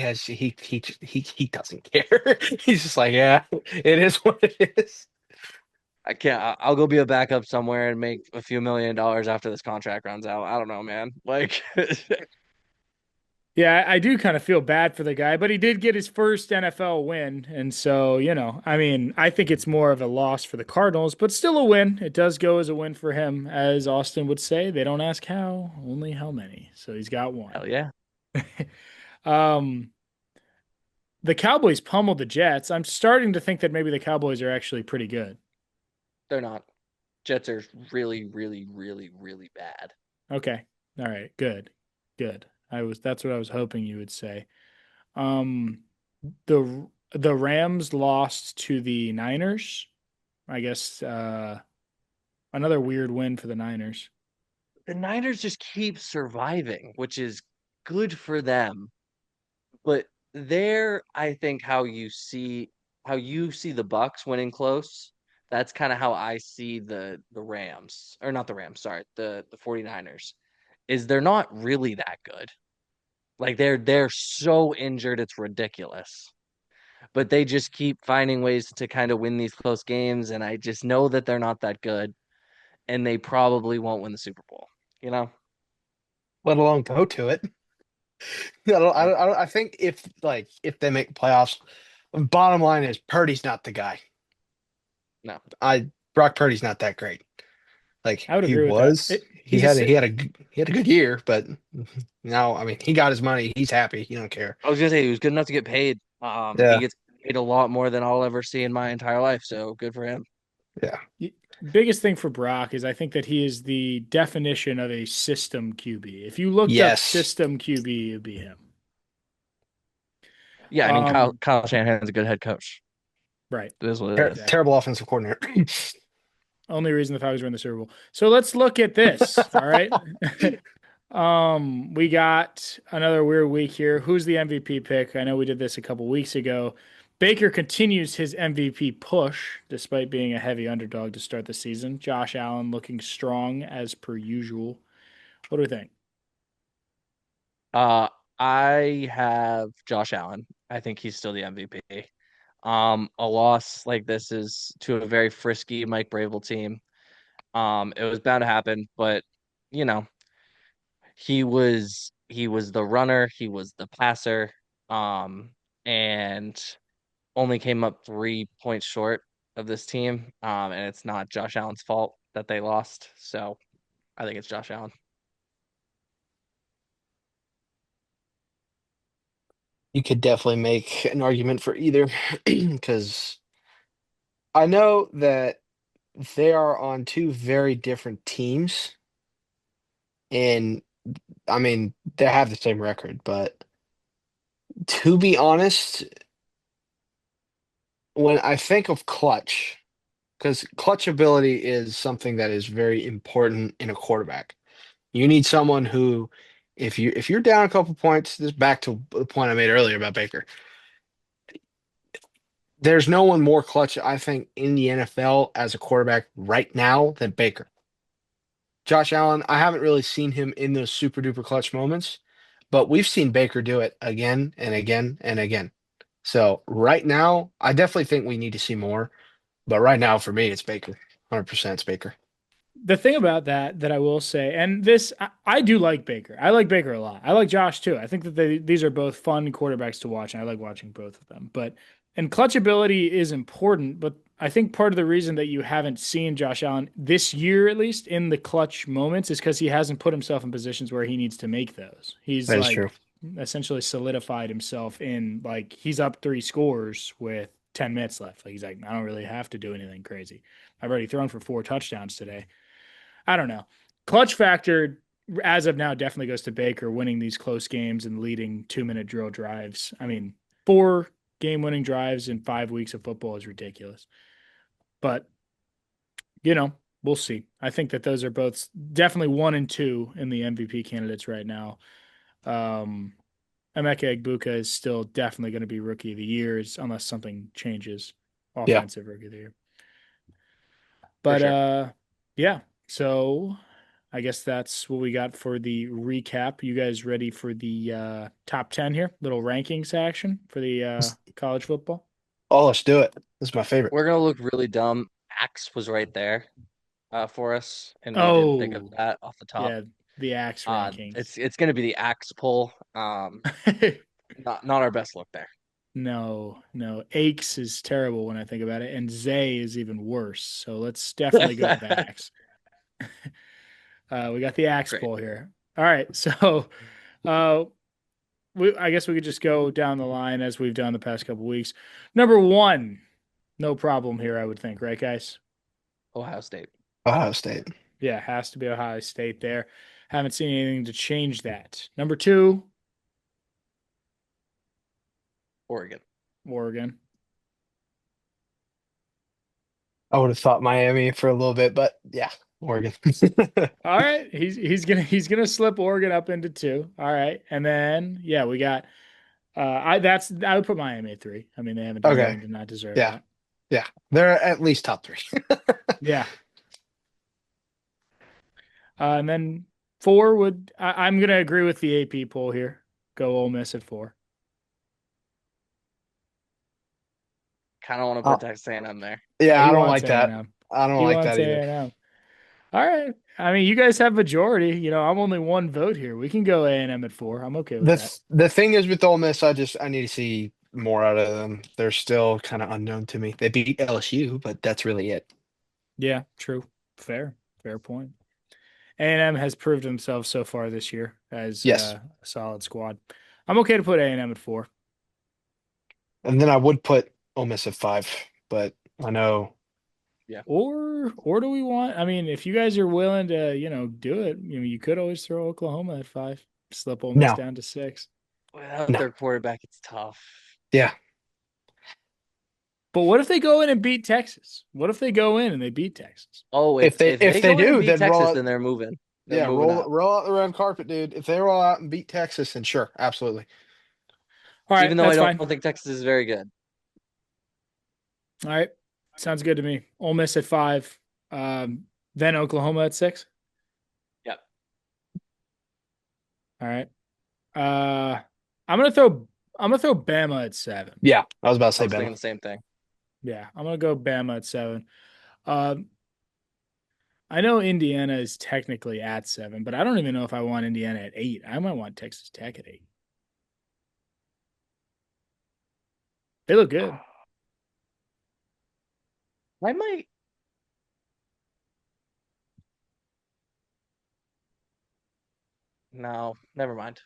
doesn't care. He's just like, yeah, it is what it is. I can't. I'll go be a backup somewhere and make a few $1 million after this contract runs out. I don't know, man. Like, Yeah, I do kind of feel bad for the guy, but he did get his first NFL win. And so, I mean, I think it's more of a loss for the Cardinals, but still a win. It does go as a win for him. As Austin would say, they don't ask how, only how many. So he's got one. hell yeah, Um, the Cowboys pummeled the Jets. I'm starting to think that maybe the Cowboys are actually pretty good. they're not. Jets are really, really, really, really bad. Okay. All right. Good. Good. That's what I was hoping you would say. Um, the Rams lost to the Niners. I guess another weird win for the Niners. The Niners just keep surviving, which is good for them. But there, I think how you see the Bucks winning close. That's kind of how I see the Rams, or not the Rams, sorry, the 49ers. Is they're not really that good. Like they're so injured, it's ridiculous. But they just keep finding ways to kind of win these close games, and I just know that they're not that good, and they probably won't win the Super Bowl. You know? Let alone go to it. I think if they make playoffs, bottom line is Purdy's not the guy. No. Brock Purdy's not that great. Like I would agree with that. he He's a had a he had a good year, but now I mean he got his money. He's happy. He don't care. I was gonna say he was good enough to get paid. He Yeah, gets paid a lot more than I'll ever see in my entire life, so good for him. yeah. biggest thing for Brock is I think that he is the definition of a system QB. If you looked up Yes. system QB, it'd be him. Yeah, I mean Kyle Um, Kyle Shanahan's a good head coach. right. It is what it is. Exactly. Terrible offensive coordinator. Only reason the Falcons were in the Super Bowl. So let's look at this. All right. We got another weird week here. Who's the MVP pick? I know we did this a couple weeks ago. Baker continues his MVP push despite being a heavy underdog to start the season. Josh Allen looking strong as per usual. What do we think? Uh, I have Josh Allen. I think he's still the MVP. A loss like this is to a very frisky Mike Bravel team. It was bound to happen, but you know, he was the runner, he was the passer, and only came up 3 points short of this team. And it's not Josh Allen's fault that they lost. So I think it's Josh Allen. You could definitely make an argument for either because I know that they are on two very different teams, and I mean they have the same record, but to be honest, when I think of clutch, because clutch ability is something that is very important in a quarterback. You need someone who, if you're down a couple points, this is back to the point I made earlier about Baker. There's no one more clutch, I think, in the NFL as a quarterback right now than Baker. Josh Allen, I haven't really seen him in those super duper clutch moments, but we've seen Baker do it again and again and again. So right now, I definitely think we need to see more. But right now, for me, it's Baker. 100% it's Baker. The thing about that I will say, and this I do like Baker. I like Baker a lot. I like Josh too. I think that these are both fun quarterbacks to watch, and I like watching both of them. But and clutch ability is important, but I think part of the reason that you haven't seen Josh Allen this year, at least in the clutch moments, is because he hasn't put himself in positions where he needs to make those. He's That is true. like essentially solidified himself in like he's up three scores with 10 minutes left. Like he's like, I don't really have to do anything crazy. I've already thrown for 4 touchdowns today. I don't know. Clutch factor as of now definitely goes to Baker winning these close games and leading 2 minute drill drives. I mean, 4 game winning drives in 5 weeks of football is ridiculous. But, you know, we'll see. I think that those are both definitely 1 and 2 in the MVP candidates right now. Emeka Egbuka is still definitely going to be rookie of the year unless something changes. Yeah. Offensive rookie of the year. For But sure. yeah. So I guess that's what we got for the recap. You guys ready for the top 10 here? Little rankings action for the college football. Oh, let's do it. This is my favorite. We're gonna look really dumb. Axe was right there for us, and we didn't think of Oh, that off the top. yeah, the axe rankings. It's gonna be the Axe pull. Not our best look there. No, no. Aches is terrible when I think about it, and Zay is even worse. So let's definitely go with axe. We got the axe Great. pull here. All right, so uh, I guess we could just go down the line as we've done the past couple weeks. Number one, no problem here, I would think, right, guys? Ohio State, Ohio State. Yeah, has to be Ohio State there. Haven't seen anything to change that. Number two, Oregon. Oregon. I would have thought Miami for a little bit, but yeah, Oregon. All right, he's gonna slip Oregon up into two. All right, and then yeah, we got I would put Miami at three. I mean, they haven't done Okay. anything to not deserve Yeah. that. Yeah. They're at least top three. Yeah, and then four would I'm gonna agree with the AP poll here. Go Ole Miss at four. Kind of want to Uh, put Texas A&M there. yeah, I He don't wants like that. A&M. I don't He like wants that either. A&M. All right. I mean, you guys have majority. You know, I'm only one vote here. We can go A&M at four. I'm okay with that. The thing is with Ole Miss, I need to see more out of them. They're still kind of unknown to me. They beat LSU, but that's really it. Yeah, true. Fair. Fair point. A&M has proved themselves so far this year as Yes. a solid squad. I'm okay to put A&M at 4. And then I would put Ole Miss at 5, but I know. Yeah. Or do we want? I mean, if you guys are willing to, do it, you could always throw Oklahoma at 5, slip Ole Miss No. down to 6. Without No. their quarterback, it's tough. Yeah. But what if they go in and beat Texas? What if they go in and they beat Texas? Oh, If they if if they they go in and do, beat then roll Texas, out. then they're moving. They're Yeah, moving roll up. roll out the red carpet, dude. If they roll out and beat Texas, then sure, absolutely. All right, Even though I that's don't fine. think Texas is very good. All right, sounds good to me. Ole Miss at 5, then Oklahoma at 6. Yep. All right. Uh, I'm gonna throw Bama at 7. Yeah, I was about to I say was thinking Bama. the same thing. Yeah, I'm gonna go Bama at 7. Um, I know Indiana is technically at 7, but I don't even know if I want Indiana at 8. I might want Texas Tech at 8. They look good. I might. No, never mind.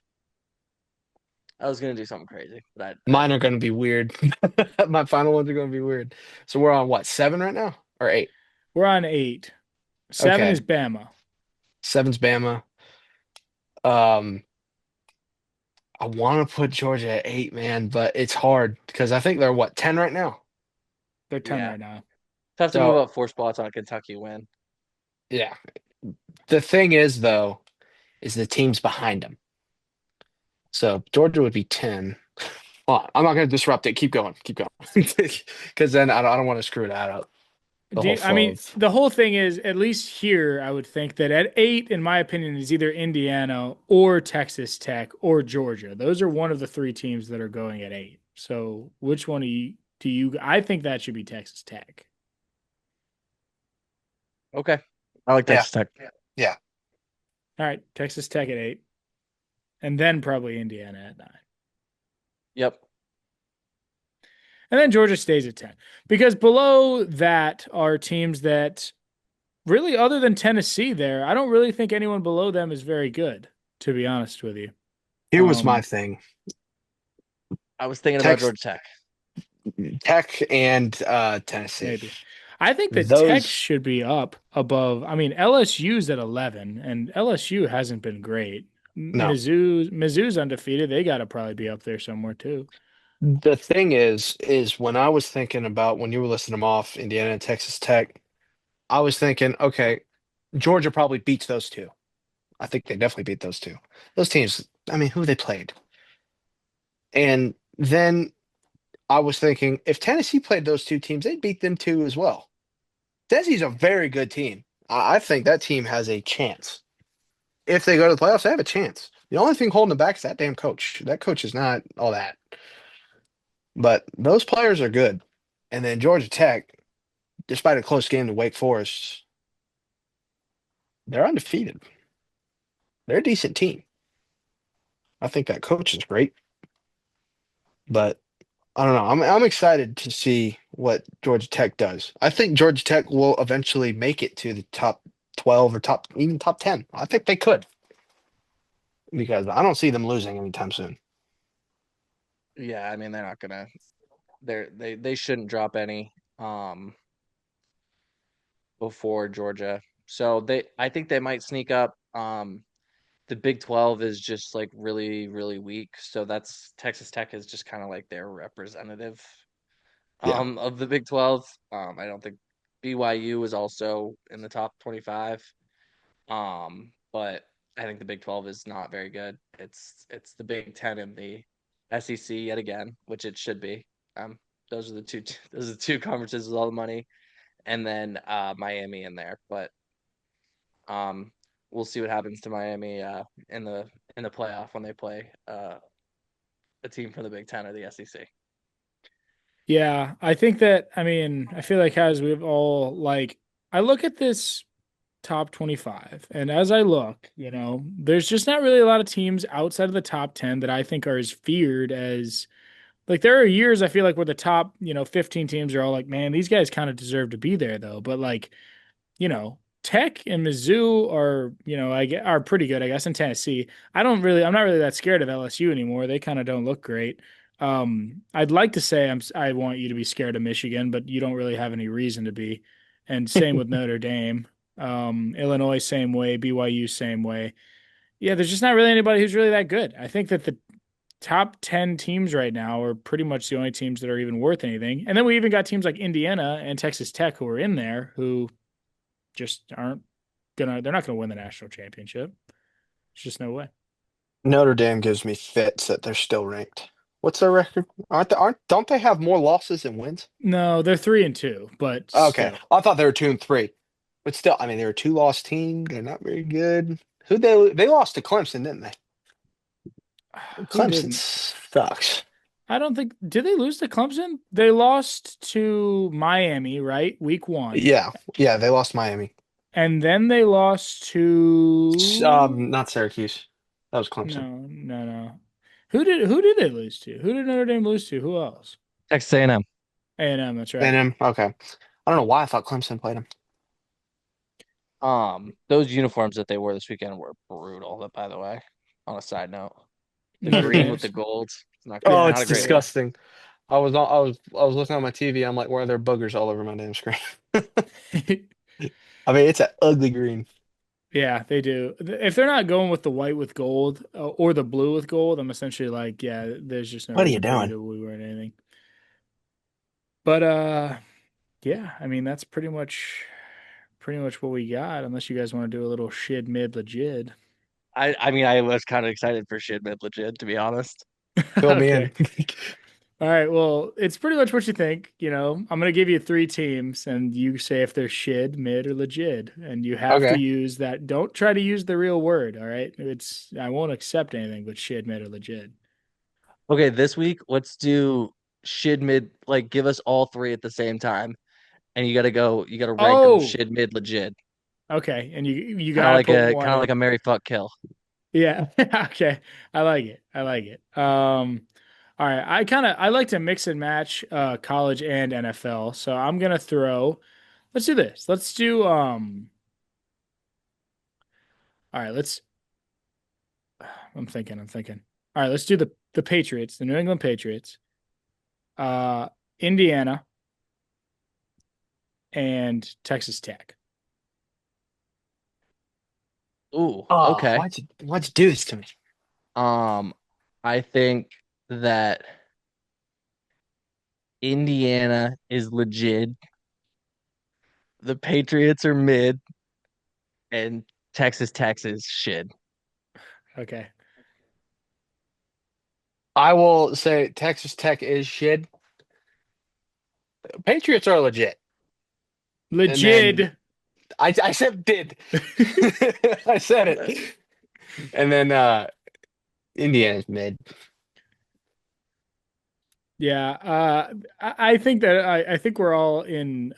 I was gonna do something crazy, but I Mine are didn't. going to be weird. My final ones are going to be weird. So we're on what, 7 right now or 8? We're on 8. 7 Okay, is Bama. seven's Bama. Um, I want to put Georgia at 8, man, but it's hard because I think they're what, 10 right now. They're 10 Yeah, right now. tough to move So up 4 spots on a Kentucky win. yeah, the thing is though, is the teams behind them. So Georgia would be 10. Oh, I'm not going to disrupt it. Keep going. Keep going. Because then I don't want to screw that up. The whole I flow mean, of. the whole thing is, at least here, I would think that at 8, in my opinion, is either Indiana or Texas Tech or Georgia. Those are one of the 3 teams that are going at 8. So which one do you? I think that should be Texas Tech. Okay, I like Yeah. Texas Tech. Yeah. All right, Texas Tech at 8, and then probably Indiana at 9. Yep. And then Georgia stays at 10. Because below that are teams that really, other than Tennessee there, I don't really think anyone below them is very good, to be honest with you. Here was my Um, thing. I was thinking about Tex, Georgia Tech. Tech and Tennessee. Maybe. I think that Tech Those should be up above. I mean, LSU's at 11, and LSU hasn't been great. no. Mizzou's undefeated. They got to probably be up there somewhere too. The thing is when I was thinking about when you were listing them off, Indiana and Texas Tech, I was thinking, okay, Georgia probably beats those two. I think they definitely beat those two. Those teams, I mean, who they played. And then I was thinking if Tennessee played those two teams, they'd beat them too as well. Tennessee's a very good team. I think that team has a chance. If they go to the playoffs, they have a chance. The only thing holding them back is that damn coach. That coach is not all that. But those players are good. And then Georgia Tech, despite a close game to Wake Forest, they're undefeated. They're a decent team. I think that coach is great. But I don't know. I'm excited to see what Georgia Tech does. I think Georgia Tech will eventually make it to the top 12 or even top 10. I think they could because I don't see them losing anytime soon. Yeah, I mean they're not gonna. They shouldn't drop any before Georgia. So I think they might sneak up. The Big 12 is just like really, really weak. So that's Texas Tech is just kind of like their representative Yeah. of the Big 12. I don't think BYU is also in the top 25. But I think the Big 12 is not very good. It's the Big 10 and the SEC yet again, which it should be. Um, those are the two those are the two conferences with all the money, and then Miami in there. But um, we'll see what happens to Miami in the playoff when they play a team from the Big 10 or the SEC. Yeah, I think that, I mean, I feel like as we've all like, I look at this top 25, and as I look, there's just not really a lot of teams outside of the top 10 that I think are as feared as, like, there are years I feel like where the top, 15 teams are all like, man, these guys kind of deserve to be there though. But like, Tech and Mizzou are, are pretty good, I guess, in Tennessee. I'm not really that scared of LSU anymore. They kind of don't look great. I'd like to say I want you to be scared of Michigan, but you don't really have any reason to be. And same with Notre Dame. Illinois, same way. BYU, same way. Yeah, there's just not really anybody who's really that good. I think that the top 10 teams right now are pretty much the only teams that are even worth anything. And then we even got teams like Indiana and Texas Tech who are in there who just they're not gonna win the national championship. There's just no way. Notre Dame gives me fits that they're still ranked. What's their record? Don't they have more losses than wins? No, they're 3-2, but Okay, still. I thought they were 2-3, but still, I mean, they're a two-loss team. They're not very good. Who they lost to Clemson, didn't they? Who Clemson didn't? sucks. I don't think did they lose to Clemson? They lost to Miami, right? Week one. Yeah, yeah, they lost Miami. And then they lost to Not Syracuse. That was Clemson. no. Who did they lose to? Who did Notre Dame lose to? Who else? Texas A&M. A&M, that's right. A&M. Okay, I don't know why I thought Clemson played them. Those uniforms that they wore this weekend were brutal, by the way. On a side note. The Notre green with Dame's. the gold. It's not Oh, great. it's Not a great Yeah. look. disgusting. I was looking at my TV. I'm like, why are there boogers all over my damn screen? I mean, it's an ugly green. Yeah, they do. If they're not going with the white with gold or the blue with gold, I'm essentially like, yeah, there's just no What are you reason for you doing? to be wearing anything. But yeah, I mean that's pretty much what we got, unless you guys want to do a little shid mid legit. I mean, I was kind of excited for shit mid legit, to be honest. Fill me in. Okay. All right. Well, it's pretty much what you think. I'm gonna give you three teams, and you say if they're shid, mid, or legit, and you have to Okay. use that. Don't try to use the real word. All right. I won't accept anything but shid, mid, or legit. Okay, this week, let's do shid mid, like give us all three at the same time. And you gotta rank them Oh, shid mid legit. okay. And you gotta put one Kind of at like a Mary fuck kill. yeah. Okay. I like it. I like it. All right. I like to mix and match college and NFL. So I'm gonna throw. Let's do this. Let's do all right, I'm thinking. All right, let's do the Patriots, the New England Patriots, uh, Indiana, and Texas Tech. Ooh, Oh, okay. why'd you do this to me? Um, I think that Indiana is legit. The Patriots are mid, and Texas is shit. Okay. I will say Texas Tech is shit. Patriots are legit. And then Legit. I said did. I said it. And then Indiana's mid. Yeah. I think that I think we're all in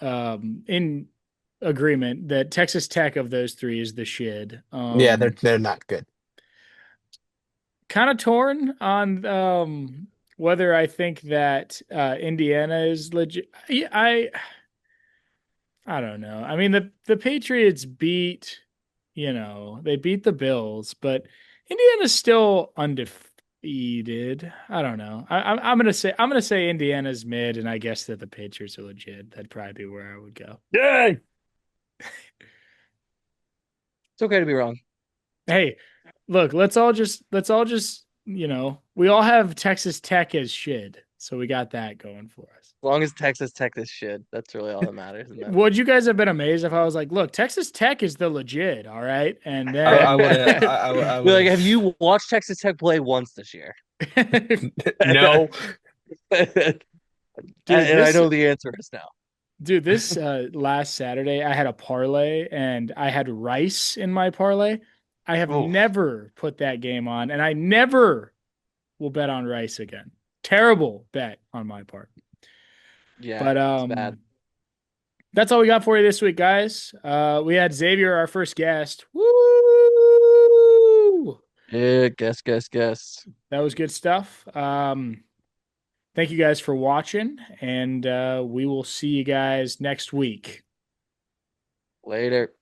agreement that Texas Tech of those three is the shid. Yeah, they're not good. Kind of torn on whether I think that Indiana is legit. I don't know. I mean, the Patriots they beat the Bills, but Indiana's still undefeated. I don't know. I'm gonna say Indiana's mid, and I guess that the Patriots are legit. That'd probably be where I would go. Yay! It's okay to be wrong. Hey, look, let's all just we all have Texas Tech as shit, so we got that going for us. As long as Texas Tech is shit, that's really all that matters, isn't Would you guys have been amazed if I was like, look, Texas Tech is the legit, all right? And I then would have. I Be would like, have. have you watched Texas Tech play once this year? No. And dude, I this know the answer is no. dude, this last Saturday I had a parlay and I had Rice in my parlay. I have Oh, never put that game on, and I never will bet on Rice again. Terrible bet on my part. yeah, But it's bad. that's all we got for you this week, guys. We had Xavier, our first guest. Woo! Yeah, guess. That was good stuff. Thank you guys for watching, and we will see you guys next week. Later.